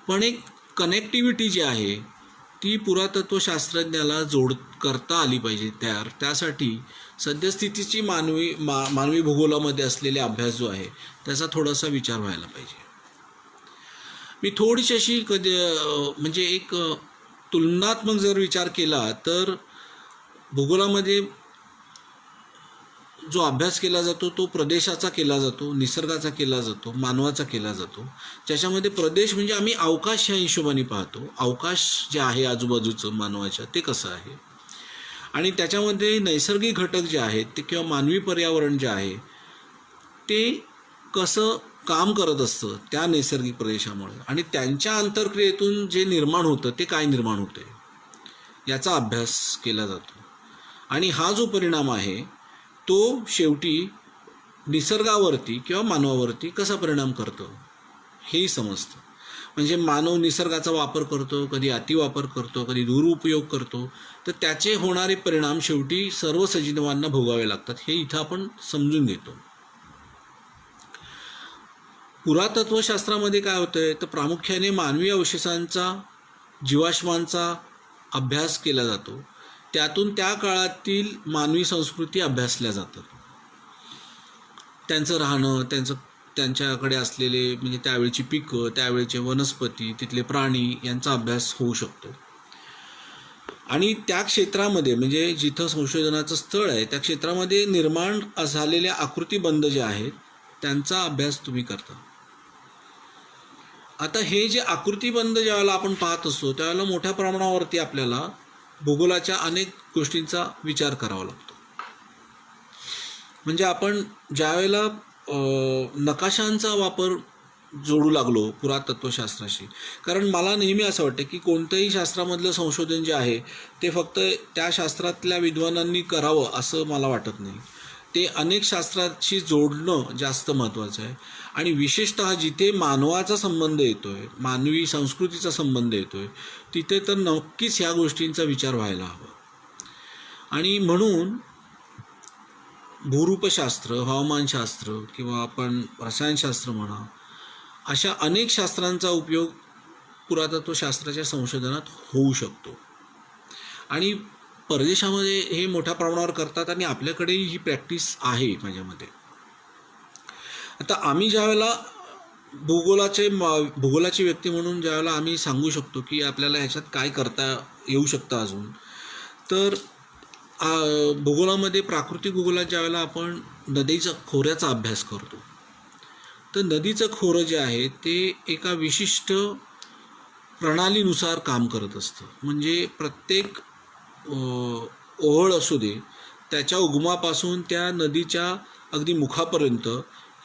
पण एक कनेक्टिव्हिटी जी आहे ती पुरातत्वशास्त्रज्ञाला करता आली पाहिजे तयार. त्यासाठी सद्यस्थितीची मानवी भूगोलामध्ये असलेले अभ्यास जो आहे त्याचा थोडासा विचार व्हायला पाहिजे. मी थोडीशी अशी म्हणजे एक तुलनात्मक जर विचार केला तर भूगोलामध्ये जो अभ्यास केला जातो तो प्रदेशाचा केला जातो, निसर्गाचा केला जातो, मानवाचा केला जातो. ज्याच्यामध्ये प्रदेश म्हणजे आम्ही अवकाश ह्या हिशोबाने पाहतो, अवकाश जे आहे आजूबाजूचं मानवाच्या ते कसं आहे, आणि त्याच्यामध्ये नैसर्गिक घटक जे आहेत ते किंवा मानवी पर्यावरण जे आहे ते कसं काम करत असतं त्या नैसर्गिक प्रदेशामुळे, आणि त्यांच्या अंतर्क्रियेतून जे निर्माण होतं ते काय निर्माण होतं याचा अभ्यास केला जातो. आणि हा जो परिणाम आहे तो शेवटी निसर्गावरती किंवा मानवावरती कसा परिणाम करतो हेही समजतं. म्हणजे मानव निसर्गाचा वापर करतो, कधी अतिवापर करतो, कधी दुरुपयोग करतो, तर त्याचे होणारे परिणाम शेवटी सर्व सजीवांना भोगावे लागतात हे इथं आपण समजून घेतो. पुरातत्वशास्त्रामध्ये काय होतं आहे तर प्रामुख्याने मानवी अवशेषांचा, जीवाश्मांचा अभ्यास केला जातो. त्यातून त्या काळातील मानवी संस्कृती अभ्यासल्या जातात. त्यांचं राहणं, त्यांच्याकडे असलेले म्हणजे त्यावेळची पिकं, त्यावेळचे वनस्पती, तिथले प्राणी यांचा अभ्यास होऊ शकतो. आणि त्या क्षेत्रामध्ये म्हणजे जिथं संशोधनाचं स्थळ आहे त्या क्षेत्रामध्ये निर्माण झालेल्या आकृतीबंध जे आहेत त्यांचा अभ्यास तुम्ही करता. आता हे जे आकृतीबंध ज्यावेळेला आपण पाहत असतो त्यावेळेला मोठ्या प्रमाणावरती आपल्याला भूगोलाच्या अनेक गोष्टींचा विचार करावा लागतो. म्हणजे आपण ज्यावेळेला नकाशांचा वापर जोडू लागलो पुरातत्वशास्त्राशी, कारण मला नेहमी असं वाटतं की कोणत्याही शास्त्रामधलं संशोधन जे आहे ते फक्त त्या शास्त्रातल्या विद्वानांनी करावं असं मला वाटत नाही. ते अनेक शास्त्राशी जोडणं जास्त महत्त्वाचं आहे. आणि विशेषतः जिथे मानवाचा संबंध येतो आहे, मानवी संस्कृतीचा संबंध येतो आहे, तिथे तर नक्कीच ह्या गोष्टींचा विचार व्हायला हवा. आणि म्हणून भूरूपशास्त्र, हवामानशास्त्र किंवा आपण रसायनशास्त्र म्हणा, अशा अनेक शास्त्रांचा उपयोग पुरातत्वशास्त्राच्या संशोधनात होऊ शकतो. आणि परदेशामध्ये हे मोठ्या प्रमाणावर करतात आणि आपल्याकडेही ही प्रॅक्टिस आहे माझ्या मते. आता आम्ही ज्यावेळेला भूगोलाची व्यक्ती म्हणून ज्यावेळेला आम्ही सांगू शकतो की आपल्याला ह्याच्यात काय करता येऊ शकतं अजून, तर भूगोलामध्ये प्राकृतिक भूगोलात ज्यावेळेला आपण नदीचा खोऱ्याचा अभ्यास करतो, तर नदीचं खोरं जे आहे ते एका विशिष्ट प्रणालीनुसार काम करत असतं. म्हणजे प्रत्येक ओहळ असू दे, त्याच्या उगमापासून त्या नदीच्या अगदी मुखापर्यंत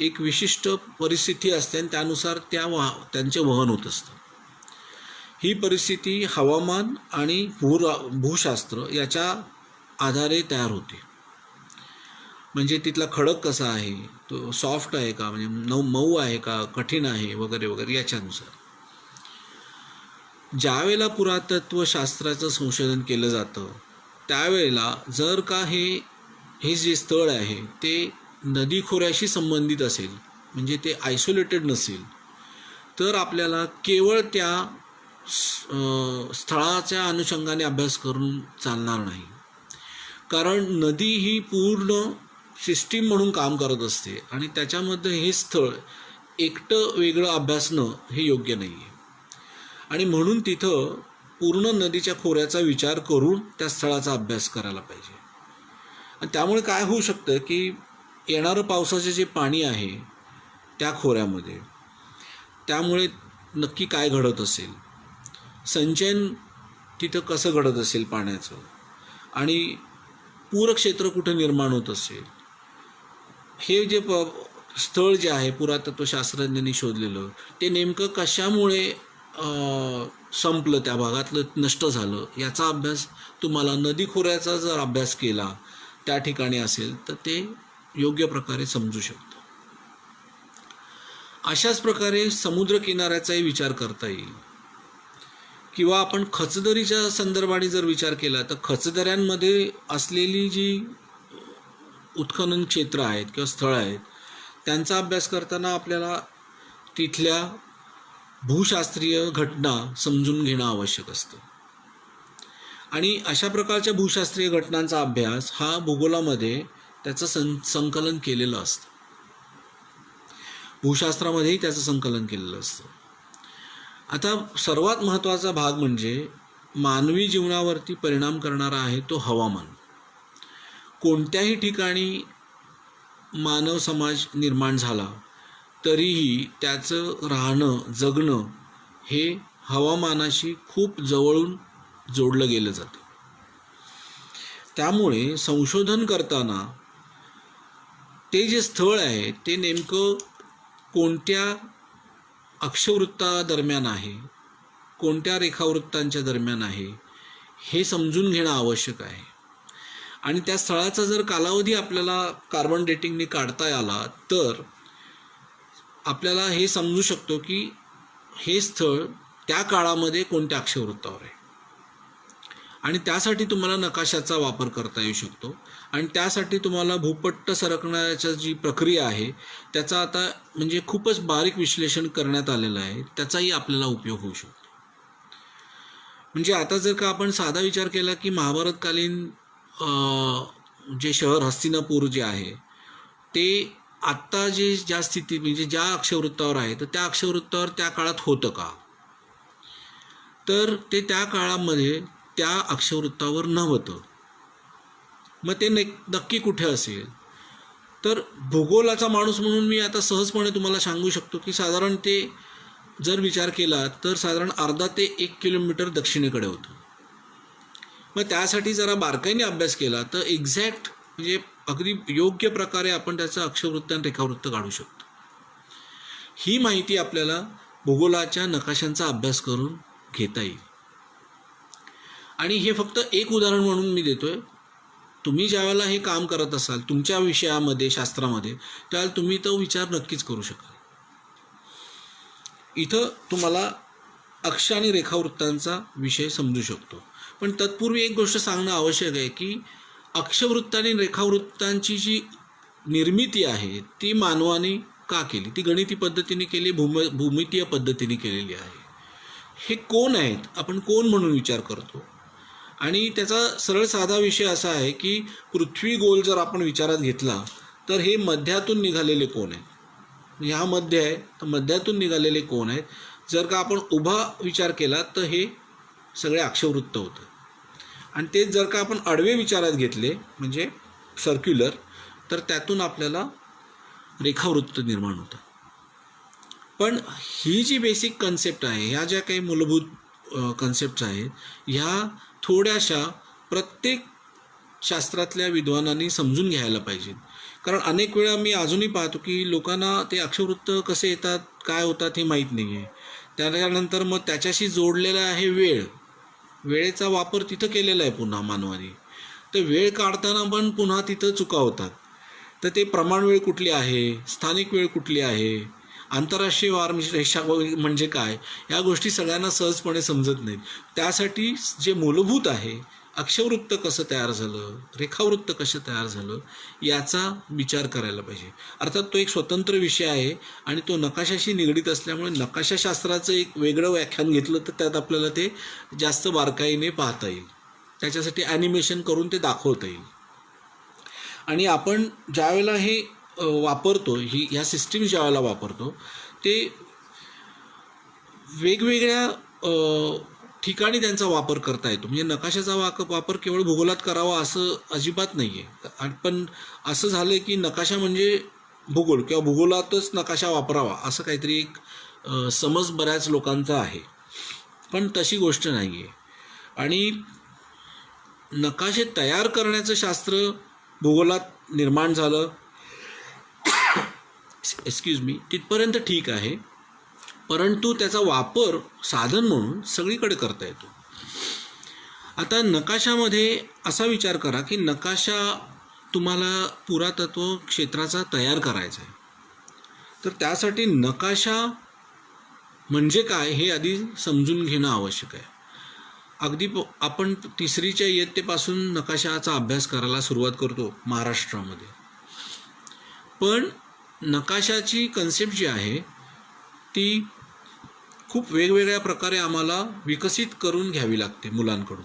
एक विशिष्ट परिस्थिती असते आणि त्यानुसार त्यांचे वहन होत असतं. ही परिस्थिती हवामान आणि भूशास्त्र याच्या आधारे तयार होते. म्हणजे तिथला खडक कसा आहे, तो सॉफ्ट आहे का, म्हणजे मऊ आहे का, कठीण आहे वगैरे वगैरे याच्यानुसार. ज्यावेळेला पुरातत्वशास्त्राचं संशोधन केलं जातं त्यावेळेला जर का हे जे स्थळ आहे ते नदी खोऱ्याशी संबंधित असेल, म्हणजे ते आयसोलेटेड नसेल, तर आपल्याला केवळ त्या स्थळाच्या अनुषंगाने अभ्यास करून चालणार नाही. कारण नदी ही पूर्ण सिस्टीम म्हणून काम करत असते आणि त्याच्यामध्ये हे स्थळ एकटं वेगळं अभ्यासणं हे योग्य नाही आहे. आणि म्हणून तिथं पूर्ण नदीच्या खोऱ्याचा विचार करून त्या स्थळाचा अभ्यास करायला पाहिजे. आणि त्यामुळे काय होऊ शकतं की येणारं पावसाचे जे पाणी आहे त्या खोऱ्यामध्ये, त्यामुळे नक्की काय घडत असेल, संचयन तिथं कसं घडत असेल पाण्याचं, आणि पूरक्षेत्र कुठं निर्माण होत असेल, हे जे स्थळ जे आहे पुरातत्वशास्त्रज्ञांनी शोधलेलं ते नेमकं कशामुळे संपलं, त्या भागातलं नष्ट झालं, याचा अभ्यास तुम्हाला नदी खोऱ्याचा जर अभ्यास केला त्या ठिकाणी असेल तर ते योग्य प्रकारे समजू शकतं. अशाच प्रकारे समुद्रकिनाऱ्याचाही विचार करता येईल. किंवा आपण खचदरीच्या संदर्भाने जर विचार केला तर खचदऱ्यांमध्ये असलेली जी उत्खनन क्षेत्र आहेत किंवा स्थळं आहेत त्यांचा अभ्यास करताना आपल्याला तिथल्या भूशास्त्रीय घटना समजून घेणं आवश्यक असतं. आणि अशा प्रकारच्या भूशास्त्रीय घटनांचा अभ्यास हा भूगोलामध्ये त्याचं संकलन केलेलं असतं. भूशास्त्रामध्येही त्याचं संकलन केलेलं असतं. आता सर्वात महत्त्वाचा भाग म्हणजे मानवी जीवनावरती परिणाम करणारा आहे तो हवामान. कोणत्याही ठिकाणी मानव समाज निर्माण झाला तरीही त्याचं राहणं, जगणं हे हवामानाशी खूप जवळून जोडलं गेलं जातं. त्यामुळे संशोधन करताना ते जे स्थळ आहे ते नेमकं कोणत्या अक्षवृत्तादरम्यान आहे, कोणत्या रेखावृत्तांच्या दरम्यान आहे हे समजून घेणं आवश्यक आहे. आणि त्या स्थळाचा जर कालावधी आपल्याला कार्बन डेटिंगने काढता आला तर आपल्याला हे समजू शकतो की हे स्थळ त्या काळामध्ये कोणत्या अक्षवृत्तावर आहे. आणि त्यासाठी तुम्हाला नकाशाचा वापर करता येऊ शकतो. आणि त्यासाठी तुम्हाला भूपट्ट सरकण्याची जी प्रक्रिया आहे त्याचा आता म्हणजे खूपच बारीक विश्लेषण करण्यात आलेलं आहे, त्याचाही आपल्याला उपयोग होऊ शकतो. म्हणजे आता जर का आपण साधा विचार केला की महाभारतकालीन जे शहर हस्तिनापूर जे आहे ते आत्ता ज्या स्थिती म्हणजे ज्या अक्षवृत्तावर आहे तर त्या अक्षवृत्तावर त्या काळात होतं का, तर ते त्या काळामध्ये त्या अक्षवृत्तावर नव्हतं. मग ते नक्की कुठे असेल, तर भूगोलाचा माणूस म्हणून मी आता सहजपणे तुम्हाला सांगू शकतो की साधारण ते जर विचार केला तर साधारण अर्धा ते 1 किलोमीटर दक्षिणेकडे होतं. मग त्यासाठी जरा बारकाईने अभ्यास केला तर एक्झॅक्ट म्हणजे अगदी योग्य प्रकारे आपण त्याचं अक्षवृत्त आणि रेखावृत्त काढू शकतो. ही माहिती आपल्याला भूगोलाच्या नकाशांचा अभ्यास करून घेता येईल. आणि हे फक्त एक उदाहरण म्हणून मी देतोय. तुम्ही ज्यावेळेला हे काम करत असाल तुमच्या विषयामध्ये शास्त्रामध्ये त्यावेळेला तुम्ही तो विचार नक्कीच करू शकाल. इथं तुम्हाला अक्ष आणि रेखावृत्तांचा विषय समजू शकतो. पण तत्पूर्वी एक गोष्ट सांगणं आवश्यक आहे की अक्षवृत्त आणि रेखावृत्तांची जी निर्मिती आहे ती मानवाने का केली, ती गणिती पद्धतीने केली, भूमितीय पद्धतीने केलेली आहे. हे कोण आहेत, आपण कोण म्हणून विचार करतो. आणि त्याचा सरळ साधा विषय असा आहे की पृथ्वी गोल जर आपण विचारात घेतला तर हे मध्यातून निघालेले कोण आहेत, ह्या मध्य आहे तर मध्यातून निघालेले कोण आहेत. जर का आपण उभा विचार केला तर हे सगळे अक्षवृत्त होतं. आणि तेच जर का आपण आडवे विचारात घेतले म्हणजे सर्क्युलर तर त्यातून आपल्याला रेखावृत्त निर्माण होतं. पण ही जी बेसिक कन्सेप्ट आहे, ह्या ज्या काही मूलभूत कन्सेप्ट्स आहेत ह्या थोड्याशा प्रत्येक शास्त्रातल्या विद्वानांनी समजून घ्यायला पाहिजेत. कारण अनेक वेळा मी अजूनही पाहतो की लोकांना ते अक्षवृत्त कसे येतात काय होतात हे माहीत नाही आहे. त्यानंतर मग त्याच्याशी जोडलेला आहे वेळेचा वापर तिथं केलेला आहे पुन्हा मानवाने. तर वेळ काढताना पण पुन्हा तिथं चुका होतात. तर ते प्रमाण वेळ कुठली आहे, स्थानिक वेळ कुठली आहे, आंतरराष्ट्रीय वार रेषा म्हणजे काय, या गोष्टी सगळ्यांना सहजपणे समजत नाहीत. त्यासाठी जे मूलभूत आहे अक्षवृत्त कसं तयार झालं, रेखावृत्त कसं तयार झालं याचा विचार करायला पाहिजे. अर्थात तो एक स्वतंत्र विषय आहे आणि तो नकाशाशी निगडीत असल्यामुळे नकाशाशास्त्राचं एक वेगळं व्याख्यान घेतलं तर त्यात आपल्याला ते जास्त बारकाईने पाहता येईल. त्याच्यासाठी ॲनिमेशन करून ते दाखवता येईल. आणि आपण ज्यावेळेला हे वापरतो ह्या सिस्टीम ज्यावेळेला वापरतो ते वेगवेगळ्या ठिकाणी त्यांचा वापर करता येतो. म्हणजे नकाशाचा वापर केवळ भूगोलात करावा असं अजिबात नाही आहे. पण असं झालं की नकाशा म्हणजे भूगोल किंवा भूगोलातच नकाशा वापरावा असं काहीतरी एक समज बऱ्याच लोकांचा आहे. पण तशी गोष्ट नाही आहे. आणि नकाशे तयार करण्याचं शास्त्र भूगोलात निर्माण झालं तिथपर्यंत ठीक आहे. परंतु त्याचा वापर साधन म्हणून सगळीकडे करता येतो. आता नकाशामध्ये असा विचार करा की नकाशा तुम्हाला पुरातत्व क्षेत्राचा तयार करायचा आहे. तर त्यासाठी नकाशा म्हणजे काय हे आधी समजून घेणं आवश्यक आहे. अगदी आपण 3रीच्या इयत्तेपासून नकाशाचा अभ्यास करायला सुरुवात करतो महाराष्ट्रामध्ये. पण नकाशाची कन्सेप्ट जी आहे ती खूप वेगवेगळ्या प्रकारे आम्हाला विकसित करून घ्यावी लागते मुलांकडून.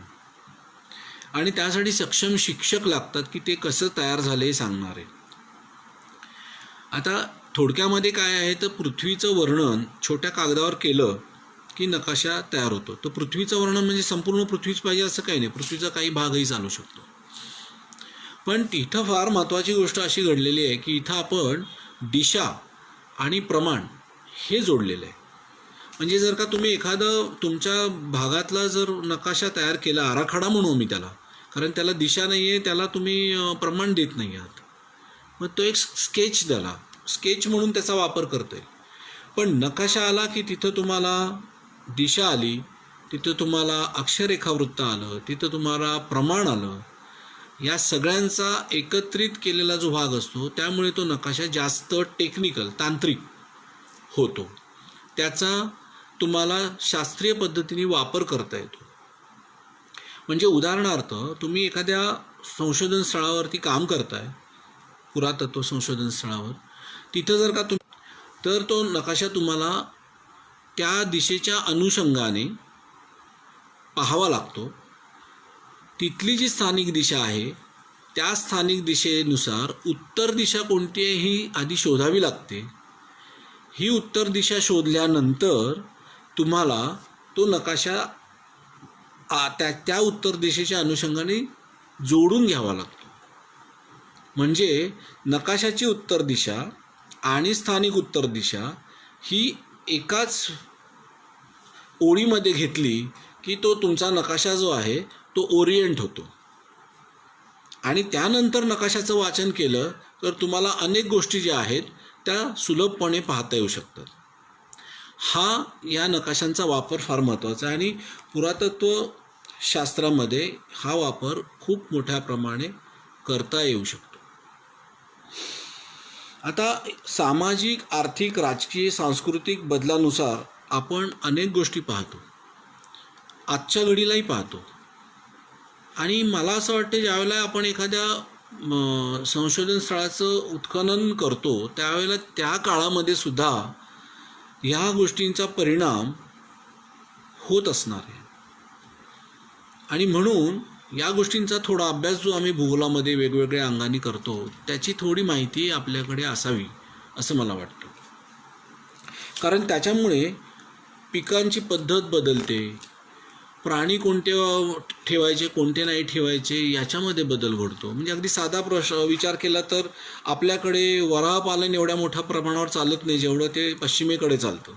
आणि त्यासाठी सक्षम शिक्षक लागतात की ते कसं तयार झालं हे सांगणारे. आता थोडक्यामध्ये काय आहे तर पृथ्वीचं वर्णन छोट्या कागदावर केलं की नकाशा तयार होतो. तर पृथ्वीचं वर्णन म्हणजे संपूर्ण पृथ्वीच पाहिजे असं काही नाही, पृथ्वीचा काही भागही चालू शकतो. पण तिथं फार महत्त्वाची गोष्ट अशी घडलेली आहे की इथं आपण दिशा आणि प्रमाण हे जोडलेलं आहे. म्हणजे जर का तुम्ही एखादं तुमच्या भागातला जर नकाशा तयार केला, आराखडा म्हणू मी त्याला, कारण त्याला दिशा नाही आहे, त्याला तुम्ही प्रमाण देत नाही आहात, मग तो एक स्केच द्याला स्केच म्हणून त्याचा वापर करता येईल. पण नकाशा आला की तिथं तुम्हाला दिशा आली, तिथं तुम्हाला अक्षरेखावृत्त आलं, तिथं तुम्हाला प्रमाण आलं. या सगळ्यांचा एकत्रित केलेला जो भाग असतो त्यामुळे तो नकाशा जास्त टेक्निकल तांत्रिक होतो. त्याचा तुम्हाला शास्त्रीय पद्धतीने वापर करता येतो. म्हणजे उदाहरणार्थ तुम्ही एखाद्या संशोधन स्थळावरती काम करताय, पुरातत्व संशोधन स्थळावर, तिथं जर का तर तो नकाशा तुम्हाला त्या दिशेच्या अनुषंगाने पाहावा लागतो. तिथली जी स्थानिक दिशा आहे त्या स्थानिक दिशेनुसार उत्तर दिशा कोणती आहे ही आधी शोधावी लागते. ही उत्तर दिशा शोधल्यानंतर तुम्हाला तो नकाशा त्या उत्तर दिशेच्या अनुषंगाने जोडून घ्यावा लागतो. म्हणजे नकाशाची उत्तर दिशा आणि स्थानिक उत्तर दिशा ही एकाच ओळीमध्ये घेतली की तो तुमचा नकाशा जो आहे तो ओरिएंट होतो. आणि त्यानंतर नकाशाचं वाचन केलं तर तुम्हाला अनेक गोष्टी ज्या आहेत त्या सुलभपणे पाहता येऊ शकतात. हा या नकाशांचा वापर फार महत्त्वाचा आहे आणि पुरातत्व शास्त्रामध्ये हा वापर खूप मोठ्या प्रमाणे करता येऊ शकतो. आता सामाजिक, आर्थिक, राजकीय, सांस्कृतिक बदलानुसार आपण अनेक गोष्टी पाहतो, आजच्या घडीलाही पाहतो. आणि मला असं वाटतं ज्यावेळेला आपण एखाद्या संशोधन स्थळाचं उत्खनन करतो त्यावेळेला त्या काळामध्ये सुद्धा ह्या गोष्टींचा परिणाम होत असणार आहे. आणि म्हणून या गोष्टींचा थोडा अभ्यास जो आम्ही भूगोलामध्ये वेगवेगळ्या अंगाने करतो त्याची थोडी माहिती आपल्याकडे असावी असं मला वाटतं. कारण त्याच्यामुळे पिकांची पद्धत बदलते, प्राणी कोणते ठेवायचे कोणते नाही ठेवायचे याच्यामध्ये बदल घडतो. म्हणजे अगदी साधा विचार केला तर आपल्याकडे वराह पालन एवढ्या मोठ्या प्रमाणावर चालत नाही जेवढं ते पश्चिमेकडे चालतं.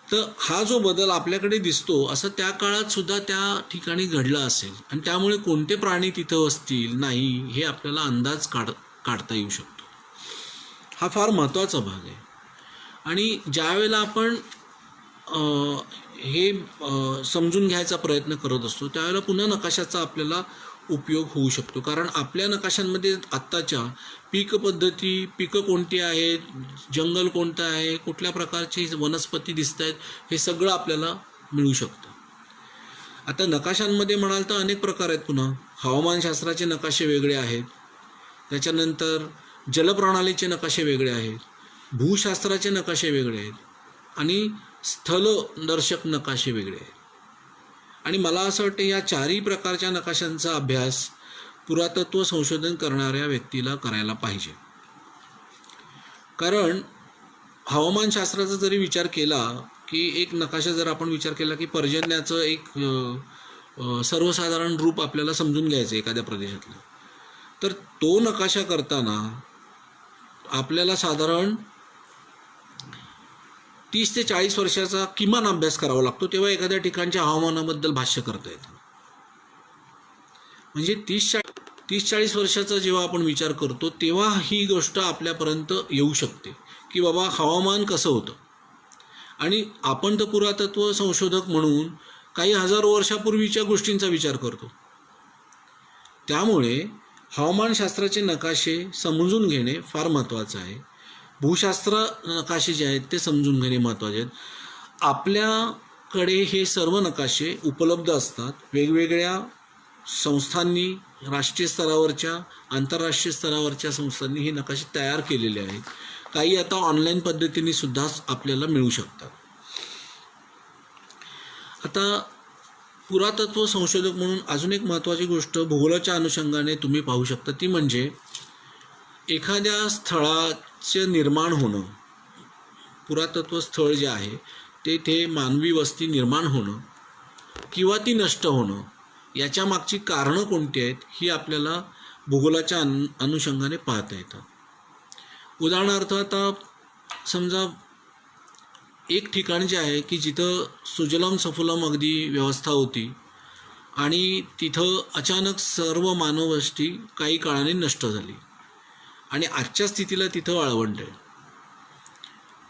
तर हा जो बदल आपल्याकडे दिसतो असं त्या काळात सुद्धा त्या ठिकाणी घडला असेल आणि त्यामुळे कोणते प्राणी तिथं असतील नाही हे आपल्याला अंदाज काढता येऊ शकतो. हा फार महत्त्वाचा भाग आहे. आणि ज्यावेळेला आपण हे समजून घ्यायचा प्रयत्न करत असतो त्यावेळेला पुन्हा नकाशाचा आपल्याला उपयोग होऊ शकतो. कारण आपल्या नकाशांमध्ये आत्ताच्या पीक पद्धती, पिकं कोणती आहेत, जंगल कोणतं आहे, कुठल्या प्रकारची वनस्पती दिसत आहेत हे सगळं आपल्याला मिळू शकतं. आता नकाशांमध्ये म्हणाल तर अनेक प्रकार आहेत. पुन्हा हवामानशास्त्राचे नकाशे वेगळे आहेत, त्याच्यानंतर जलप्रणालीचे नकाशे वेगळे आहेत, भूशास्त्राचे नकाशे वेगळे आहेत आणि स्थलदर्शक नकाशे वेगळे आहेत. आणि मला असं वाटतं या चारही प्रकारच्या नकाशांचा अभ्यास पुरातत्व संशोधन करणाऱ्या व्यक्तीला करायला पाहिजे. कारण हवामानशास्त्राचा जरी विचार केला की एक नकाशा जर आपण विचार केला की पर्जन्याचं एक सर्वसाधारण रूप आपल्याला समजून घ्यायचं एखाद्या प्रदेशातलं, तर तो नकाशा करताना आपल्याला साधारण 30 ते 40 वर्षाचा किमान अभ्यास करावा लागतो. तेव्हा एखाद्या ठिकाणच्या हवामानाबद्दल भाष्य करता येतं. म्हणजे 30-40 वर्षाचा जेव्हा आपण विचार करतो तेव्हा ही गोष्ट आपल्यापर्यंत येऊ शकते की बाबा हवामान कसं होतं. आणि आपण तर पुरातत्व संशोधक म्हणून काही हजारो वर्षापूर्वीच्या गोष्टींचा विचार करतो. त्यामुळे हवामानशास्त्राचे नकाशे समजून घेणे फार महत्त्वाचं आहे. भूशास्त्र नकाशे जे आहेत ते समजून घेणे महत्त्वाचे आहेत. आपल्याकडे हे सर्व नकाशे उपलब्ध असतात. वेगवेगळ्या संस्थांनी, राष्ट्रीय स्तरावरच्या, आंतरराष्ट्रीय स्तरावरच्या संस्थांनी हे नकाशे तयार केलेले आहेत. काही आता ऑनलाईन पद्धतीने सुद्धा आपल्याला मिळू शकतात. आता पुरातत्व संशोधक म्हणून अजून एक महत्त्वाची गोष्ट भूगोलाच्या अनुषंगाने तुम्ही पाहू शकता ती म्हणजे एखाद्या स्थळाचे निर्माण होणं, पुरातत्व स्थळ जे आहे तेथे मानवी वस्ती निर्माण होणं किंवा ती नष्ट होणं याच्या मागची कारणं कोणती आहेत ही आपल्याला भूगोलाच्या अनुषंगाने पाहता येतात. उदाहरणार्थ आता समजा एक ठिकाण जे आहे की जिथं सुजलाम सफुलाम अगदी व्यवस्था होती आणि तिथं अचानक सर्व मानववस्ती काही काळाने नष्ट झाली आणि आजच्या स्थितीला तिथं वाळवंट आहे.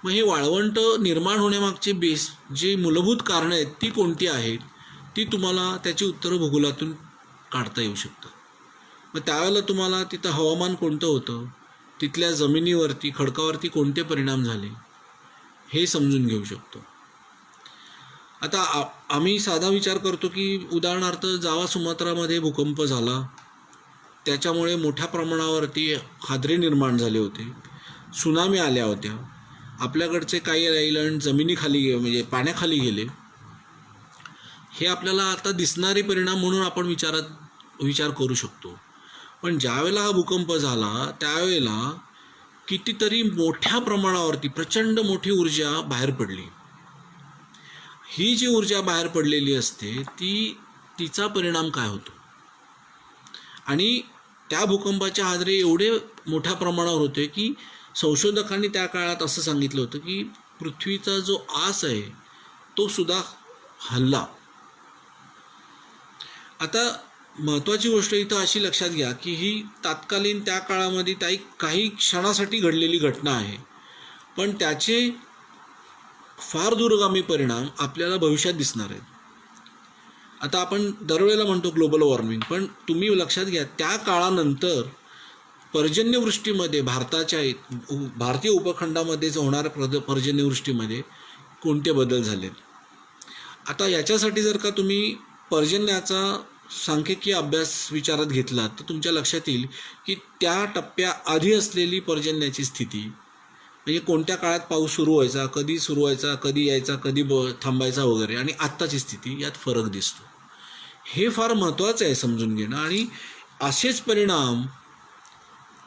मग हे वाळवंट निर्माण होण्यामागचे जी मूलभूत कारणं आहेत ती कोणती आहेत ती तुम्हाला त्याची उत्तरं भूगोलातून काढता येऊ शकतात. मग त्यावेळेला तुम्हाला तिथं हवामान कोणतं होतं, तिथल्या जमिनीवरती, खडकावरती कोणते परिणाम झाले हे समजून घेऊ शकतो. आता आम्ही साधा विचार करतो की उदाहरणार्थ जावा सुमात्रामध्ये भूकंप झाला, त्याच्यामुळे मोठ्या प्रमाणावरती हादरे निर्माण झाले होते, सुनामी आल्या होत्या, आपल्याकडचे काही आयलंड जमिनीखाली म्हणजे पाण्याखाली गेले. हे आपल्याला आता दिसणारे परिणाम म्हणून आपण विचार करू शकतो. पण ज्यावेळेला हा भूकंप झाला त्यावेळेला कितीतरी मोठ्या प्रमाणावरती प्रचंड मोठी ऊर्जा बाहेर पडली. ही जी ऊर्जा बाहेर पडलेली असते तिचा परिणाम काय होतो, आणि त्या भूकंपाचे हादरे एवढे मोठ्या प्रमाणावर होते की संशोधकांनी त्या काळात असं सांगितलं होतं की पृथ्वीचा जो आस आहे तो सुद्धा हलला. आता महत्त्वाची गोष्ट इथं अशी लक्षात घ्या की ही तात्कालीन त्या काळामध्ये काही क्षणासाठी घडलेली घटना आहे, पण त्याचे फार दूरगामी परिणाम आपल्याला भविष्यात दिसणार आहेत. आता आपण दरवेळेला म्हणतो ग्लोबल वॉर्मिंग, पण तुम्ही लक्षात घ्या त्या काळानंतर पर्जन्यवृष्टीमध्ये भारतीय उपखंडामध्ये होणाऱ्या पर्जन्यवृष्टीमध्ये कोणते बदल झालेत. आता याच्यासाठी जर का तुम्ही पर्जन्याचा सांख्यिकीय अभ्यास विचारात घेतला तर तुमच्या लक्षात येईल की त्या टप्प्याआधी असलेली पर्जन्याची स्थिती, म्हणजे कोणत्या काळात पाऊस सुरू व्हायचा, कधी सुरू व्हायचा, कधी यायचा, कधी थांबायचा वगैरे, आणि आत्ताची स्थिती यात फरक दिसतो. हे फार महत्त्वाचं आहे समजून घेणं. आणि असेच परिणाम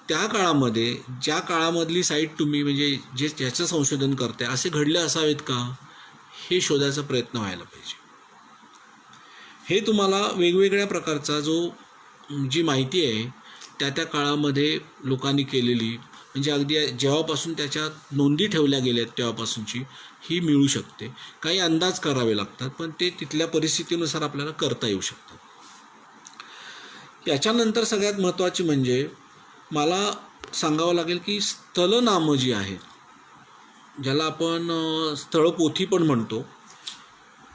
त्या काळामध्ये, ज्या काळामधली साईट तुम्ही म्हणजे ज्याचं संशोधन करताय, असे घडले असावेत का, हे शोधायचा प्रयत्न व्हायला पाहिजे. हे तुम्हाला वेगवेगळ्या प्रकारचा जी माहिती आहे त्या काळामध्ये लोकांनी केलेली, म्हणजे अगदी जेव्हापासून त्याच्यात नोंदी ठेवल्या गेल्यात तेव्हापासूनची ही मिळू शकते. काही अंदाज करावे लागतात, पण ते तिथल्या परिस्थितीनुसार आपल्याला करता येऊ शकतात. याच्यानंतर सगळ्यात महत्त्वाची म्हणजे मला सांगावं लागेल की स्थलनामं जी आहेत, ज्याला आपण स्थळपोथी पण म्हणतो,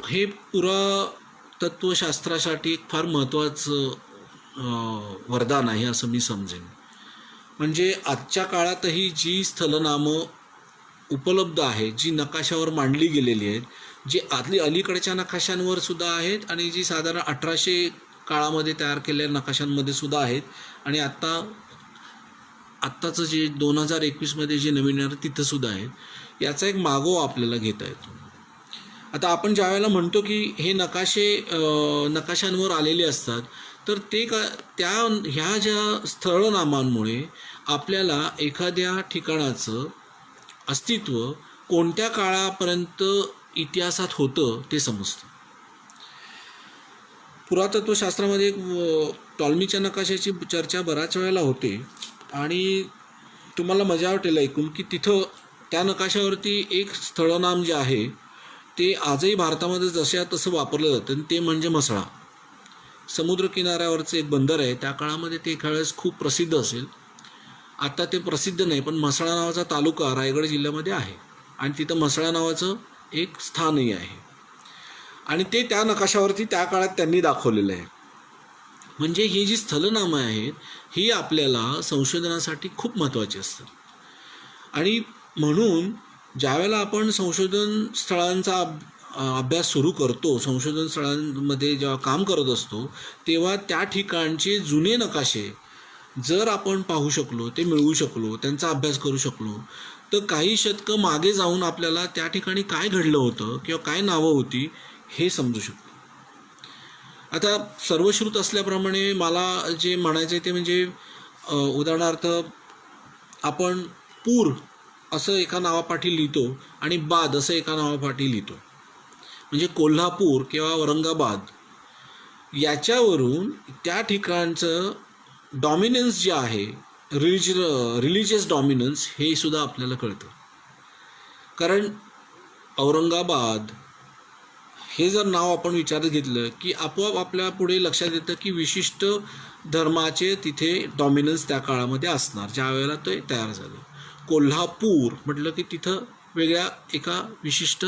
हे पुरातत्वशास्त्रासाठी एक फार महत्त्वाचं वरदान आहे असं मी समजेन. म्हणजे आजच्या काळातही जी स्थलनामं उपलब्ध आहेत, जी नकाशावर मांडली गेलेली आहेत, जी अलीकडच्या नकाशांवर सुद्धा आहेत आणि जी साधारण 1800 काळामध्ये तयार केलेल्या नकाशांमध्ये सुद्धा आहेत, आणि आत्ताचं जे 2021मध्ये जे नवीन आहे तिथं सुद्धा आहेत. याचा एक मागोवा आपल्याला घेता येतो. आता आपण ज्या वेळेला म्हणतो की हे नकाशांवर आलेले असतात, तर ह्या ज्या स्थळनामांमुळे आपल्याला एखाद्या ठिकाणाचं अस्तित्व कोणत्या काळापर्यंत इतिहासात होतं ते समजतं. पुरातत्वशास्त्रामध्ये टॉलमीच्या नकाशाची चर्चा बऱ्याच वेळेला होते, आणि तुम्हाला मजा वाटेल ऐकून की तिथं त्या नकाशावरती एक स्थळनाम जे आहे ते आजही भारतामध्ये जशा तसं वापरलं जातं, ते म्हणजे म्हसळा. समुद्रकिनाऱ्यावरचं एक बंदर आहे, त्या काळामध्ये ते एका वेळेस खूप प्रसिद्ध असेल. आता ते प्रसिद्ध नाही, पण म्हसळा नावाचा तालुका रायगड जिल्ह्यामध्ये आहे, आणि तिथं म्हसळा नावाचं एक स्थानही आहे, आणि ते त्या नकाशावरती त्या काळात त्यांनी दाखवलेलं आहे. म्हणजे ही जी स्थलनामं आहेत ही आपल्याला संशोधनासाठी खूप महत्त्वाची असतात. आणि म्हणून ज्यावेळेला आपण संशोधन स्थळांचा अभ्यास सुरू करतो, संशोधन स्थळांमध्ये जेव्हा काम करत असतो, तेव्हा त्या ठिकाणचे जुने नकाशे जर आपण पाहू शकलो, ते मिळवू शकलो, त्यांचा अभ्यास करू शकलो, तर काही शतकं मागे जाऊन आपल्याला त्या ठिकाणी काय घडलं होतं किंवा काय नावं होती हे समजू शकतो. आता सर्वश्रुत असल्याप्रमाणे मला जे म्हणायचं आहे ते म्हणजे उदाहरणार्थ आपण पूर असं एका नावापाठी लिहितो आणि बाद असं एका नावापाठी लिहितो. म्हणजे कोल्हापूर किंवा औरंगाबाद याच्यावरून त्या ठिकाणचं डॉमिनन्स जे आहे, रिलिजियस डॉमिनन्स, हे सुद्धा आपल्याला कळतं. कारण औरंगाबाद हे जर नाव आपण विचारात घेतलं की आपोआप आपल्या पुढे लक्षात येतं की विशिष्ट धर्माचे तिथे डॉमिनन्स त्या काळामध्ये असणार ज्या वेळेला ते तयार झालं. कोल्हापूर म्हटलं की तिथं वेगळ्या एका विशिष्ट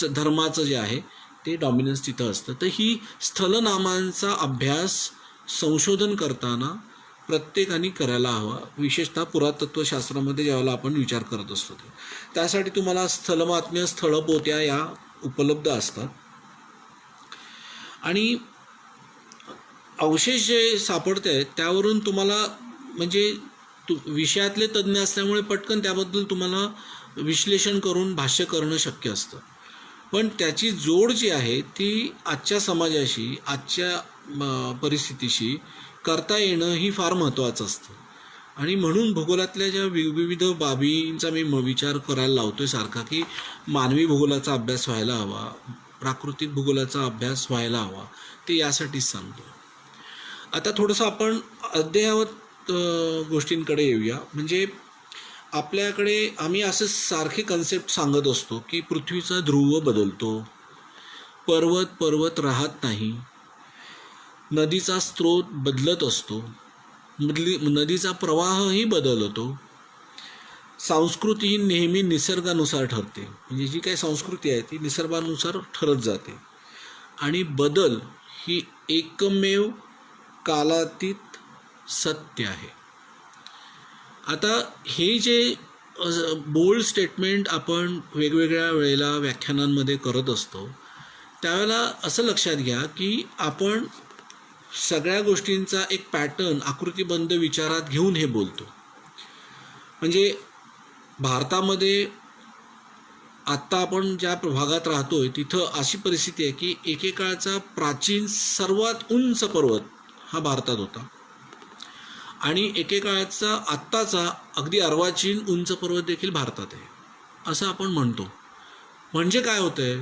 धर्माचं जे आहे ते डॉमिनन्स तिथं असतं. तर ही स्थलनामांचा अभ्यास संशोधन करताना प्रत्येकाने करायला हवा, विशेषतः पुरातत्वशास्त्रामध्ये ज्यावेळेला आपण विचार करत असतो. त्यासाठी तुम्हाला स्थलमात्म्य, स्थळपोत्या या उपलब्ध असतात, आणि अवशेष जे सापडत आहेत त्यावरून तुम्हाला म्हणजे विषयातले तज्ज्ञ असल्यामुळे पटकन त्याबद्दल तुम्हाला विश्लेषण करून भाष्य करणं शक्य असतं. पण त्याची जोड जी आहे ती आजच्या समाजाशी, आजच्या परिस्थितीशी करता येणं ही फार महत्त्वाचं असतं. आणि म्हणून भूगोलातल्या ज्या विविध बाबींचा मी विचार करायला लावतोय सारखा, की मानवी भूगोलाचा अभ्यास व्हायला हवा, प्राकृतिक भूगोलाचा अभ्यास व्हायला हवा, ते यासाठीच सांगतो. आता थोडंसं आपण अद्ययावत गोष्टींकडे येऊया. म्हणजे आपल्याकडे आम्ही असं सारखे कन्सेप्ट सांगत असतो की पृथ्वीचा ध्रुव बदलतो, पर्वत राहत नाही, नदीचा स्रोत बदलत असतो, नदीचा प्रवाहही बदलतो, संस्कृती ही नेहमी निसर्गानुसार ठरते. म्हणजे जी काही संस्कृती आहे ती निसर्गानुसार ठरत जाते. आणि बदल ही एकमेव कालातीत सत्य आहे. आता हे जे बोल्ड स्टेटमेंट आपण वेगवेगळ्या वेळेला व्याख्यानांमध्ये करत असतो, त्यावेळेला असं लक्षात घ्या की आपण सगळ्या गोष्टींचा एक पॅटर्न आकृतीबंध विचारात घेऊन हे बोलतो. म्हणजे भारतामध्ये आत्ता आपण ज्या भागात राहतोय तिथं अशी परिस्थिती आहे की एकेकाळचा प्राचीन सर्वात उंच पर्वत हा भारतात होता आणि एकेकाळचा आत्ताचा अगदी अर्वाचीन उंच पर्वत देखील भारतात आहे असं आपण म्हणतो. म्हणजे काय होतंय,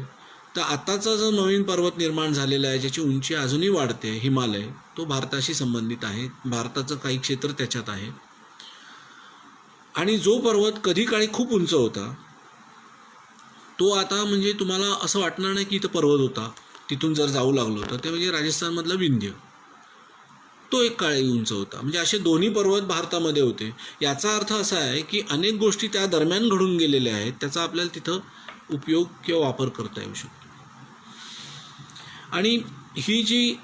तर आत्ताचा जो नवीन पर्वत निर्माण झालेला आहे ज्याची उंची अजूनही वाढते, हिमालय, तो भारताशी संबंधित आहे, भारताचं काही क्षेत्र त्याच्यात आहे. आणि जो पर्वत कधी काळी खूप उंच होता तो आता म्हणजे तुम्हाला असं वाटणार नाही की इथं पर्वत होता, तिथून जर जाऊ लागलो तर ते म्हणजे राजस्थानमधला विंध्य, तो एक काळी उंच होता. म्हणजे असे दोन्ही पर्वत भारतामध्ये होते. याचा अर्थ असा आहे की अनेक गोष्टी त्या दरम्यान घडून गेलेल्या आहेत, त्याचा आपल्याला तिथं उपयोग किंवा वापर करता येऊ शकतो. आणि ही जी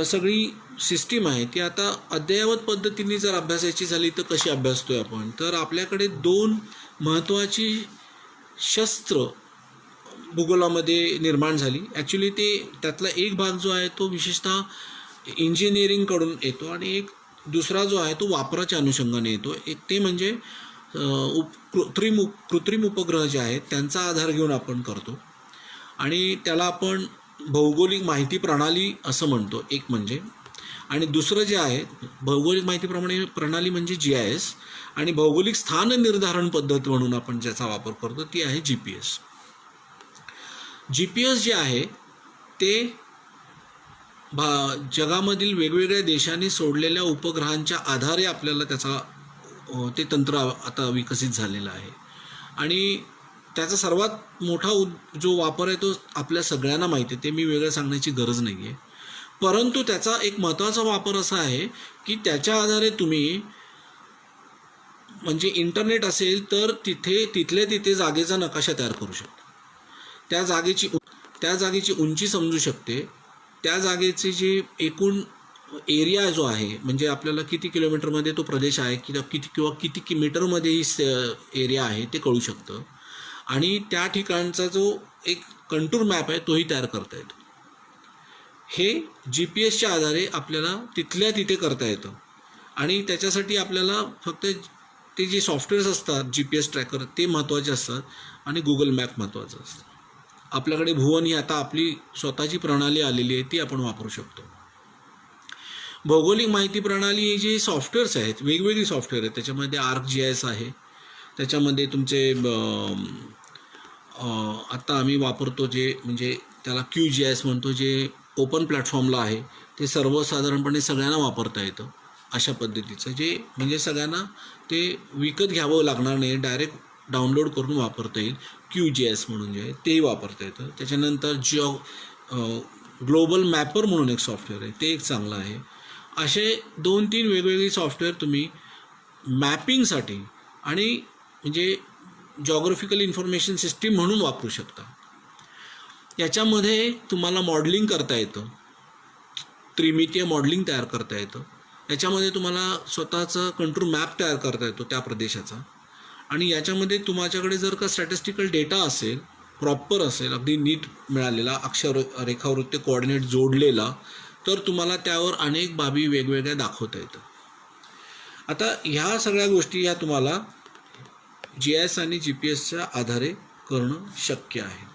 सगळी सिस्टीम आहे ती आता अद्ययावत पद्धतीने जर अभ्यासायची झाली तर कशी अभ्यासतोय आपण, तर आपल्याकडे दोन महत्त्वाची शस्त्र भूगोलामध्ये निर्माण झाली. ॲक्च्युली त्यातला एक भाग जो आहे तो विशेषतः इंजिनिअरिंगकडून येतो आणि एक दुसरा जो आहे तो वापराच्या अनुषंगाने येतो. एक ते म्हणजे कृत्रिम उपग्रह जे आहेत त्यांचा आधार घेऊन आपण करतो आणि त्याला आपण भौगोलिक माहिती प्रणाली असं म्हणतो एक म्हणजे. आणि दुसरं जे आहे भौगोलिक माहिती प्रणाली म्हणजे GIS, आणि भौगोलिक स्थान निर्धारण पद्धत म्हणून आपण ज्याचा वापर करतो ती आहे GPS. GPS जे आहे ते जगामधील वेगवेगळ्या देशांनी सोडलेल्या उपग्रहांच्या आधारे आपल्याला ते तंत्र आता विकसित झालेलं आहे. आणि त्याचा सर्वात मोठा जो वापर आहे तो आपल्या सगळ्यांना माहिती आहे, ते मी वेगळं सांगण्याची गरज नाही आहे. परंतु त्याचा एक महत्त्वाचा वापर असा आहे की त्याच्या आधारे तुम्ही म्हणजे इंटरनेट असेल तर तिथल्या तिथे जागेचा नकाशा तयार करू शकता. त्या जागेची उंची समजू शकते, त्या जागेची जी एकूण एरिया जो आहे म्हणजे आपल्याला किती किलोमीटरमध्ये तो प्रदेश आहे किती मीटरमध्ये ही एरिया आहे ते कळू शकतं. आणि त्या ठिकाणचा जो एक कंटूर मॅप आहे तोही तयार करता येतो. हे GPSच्या आधारे आपल्याला तिथल्या तिथे करता येतं. आणि त्याच्यासाठी आपल्याला फक्त ते जे सॉफ्टवेअर्स असतात GPS ट्रॅकर ते महत्त्वाचे असतात आणि गुगल मॅप महत्त्वाचं असतं. आपल्याकडे भुवन ही आता आपली स्वतःची प्रणाली आलेली आहे, ती आपण वापरू शकतो. भौगोलिक माहिती प्रणाली ही जी सॉफ्टवेअर्स आहेत, वेगवेगळी सॉफ्टवेअर आहेत, त्याच्यामध्ये ArcGIS आहे, त्याच्यामध्ये तुमचे आत्ता आम्ही वापरतो जे म्हणजे त्याला QGIS म्हणतो, जे ओपन प्लॅटफॉर्मला आहे, ते सर्वसाधारणपणे सगळ्यांना वापरता येतं अशा पद्धतीचं, जे म्हणजे सगळ्यांना ते विकत घ्यावं लागणार नाही, डायरेक्ट डाउनलोड करून वापरता येईल. QGIS म्हणून जे आहे तेही वापरता येतं. त्याच्यानंतर ग्लोबल मॅपर म्हणून एक सॉफ्टवेअर आहे, ते एक चांगलं आहे. असे 2-3 वेगवेगळी सॉफ्टवेअर तुम्ही मॅपिंगसाठी आणि म्हणजे जॉग्राफिकल इन्फॉर्मेशन सिस्टीम म्हणून वापरू शकता. याच्यामध्ये तुम्हाला मॉडेलिंग करता येतं, त्रिमितीय मॉडेलिंग तयार करता येतं. याच्यामध्ये तुम्हाला स्वतःचं कंट्रोल मॅप तयार करता येतो त्या प्रदेशाचा. आणि याच्यामध्ये तुमच्याकडे जर का स्टॅटिस्टिकल डेटा असेल, प्रॉपर असेल, अगदी नीट मिळालेला, अक्षर रेखावृत्त कोऑर्डिनेट जोडलेला, तर तुम्हाला त्यावर अनेक बाबी वेगवेगळ्या दाखवता येतं. आता ह्या सगळ्या गोष्टी ह्या तुम्हाला GIS आणि GPSच्या आधारे करणं शक्य आहे.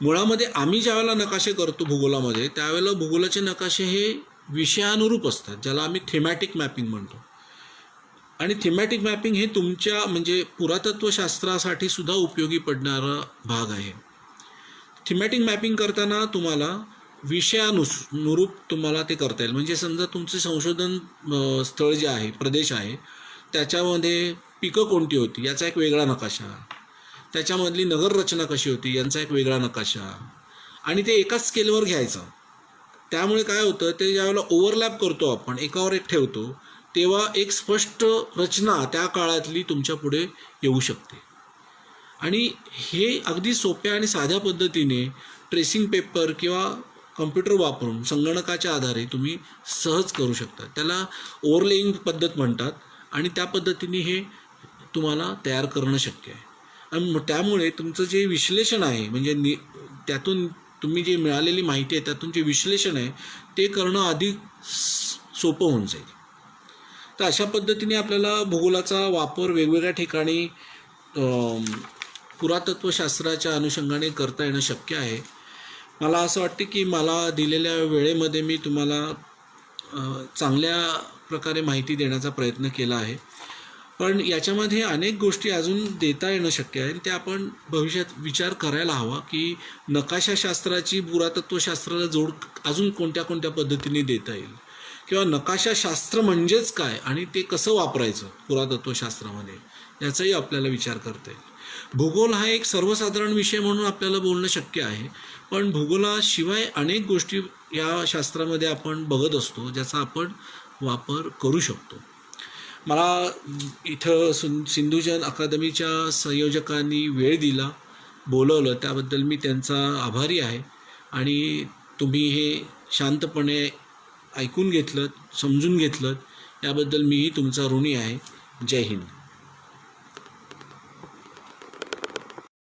मुळामध्ये आम्ही ज्यावेळेला नकाशे करतो भूगोलामध्ये, त्यावेळेला भूगोलाचे नकाशे हे विषयानुरूप असतात, ज्याला आम्ही थेमॅटिक मॅपिंग म्हणतो. आणि थेमॅटिक मॅपिंग हे तुमच्या म्हणजे पुरातत्वशास्त्रासाठी सुद्धा उपयोगी पडणारा भाग आहे. थीमॅटिक मॅपिंग करताना तुम्हाला विषयानुरूप तुम्हाला ते करता येईल. म्हणजे समजा तुमचं संशोधन स्थळ जे आहे, प्रदेश आहे, त्याच्यामध्ये पिकं कोणती होती याचा एक वेगळा नकाशा, त्याच्यामधली नगररचना कशी होती यांचा एक वेगळा नकाशा, आणि ते एकाच स्केलवर घ्यायचं. त्यामुळे काय होतं, ते ज्यावेळेला ओव्हरलॅप करतो आपण, एकावर एक ठेवतो, तेव्हा एक स्पष्ट रचना त्या काळातली तुमच्या पुढे येऊ शकते. आणि हे अगदी सोप्या आणि साध्या पद्धतीने ट्रेसिंग पेपर किंवा कम्प्युटर वापरून संगणकाच्या आधारे तुम्ही सहज करू शकता. त्याला ओव्हरलेईंग पद्धत म्हणतात आणि त्या पद्धतीने हे तुम्हाला तयार करणं शक्य आहे. आणि त्यामुळे तुमचं जे विश्लेषण आहे, म्हणजे त्यातून तुम्ही जे मिळालेली माहिती आहे त्यातून जे विश्लेषण आहे ते करणं अधिक सोपं होऊन जाईल. तर अशा पद्धतीने आपल्याला भूगोलाचा वापर वेगवेगळ्या ठिकाणी पुरातत्वशास्त्राच्या अनुषंगाने करता येणं शक्य आहे. मला असं वाटतं की मला दिलेल्या वेळेमध्ये मी तुम्हाला चांगल्या प्रकारे माहिती देण्याचा प्रयत्न केला आहे. पण याच्यामध्ये अनेक गोष्टी अजून देता येणं शक्य आहे. ते आपण भविष्यात विचार करायला हवा की नकाशाशास्त्राची पुरातत्वशास्त्राला जोड अजून कोणत्या कोणत्या पद्धतीने देता येईल, किंवा नकाशाशास्त्र म्हणजेच काय आणि ते कसं वापरायचं पुरातत्वशास्त्रामध्ये याचाही आपल्याला विचार करता येईल. भूगोल हा एक सर्वसाधारण विषय म्हणून आपल्याला बोलणं शक्य आहे, पण भूगोलाशिवाय अनेक गोष्टी या शास्त्रामध्ये आपण बघत असतो ज्याचा आपण वापर करू शकतो. मला इथं सिंधुजन अकादमीच्या संयोजकांनी वेळ दिला, बोलवलं, त्याबद्दल मी त्यांचा आभारी आहे. आणि तुम्ही हे शांतपणे ऐकून घेतलं, समजून घेतलं, याबद्दल मीही तुमचा ऋणी आहे. जय हिंद.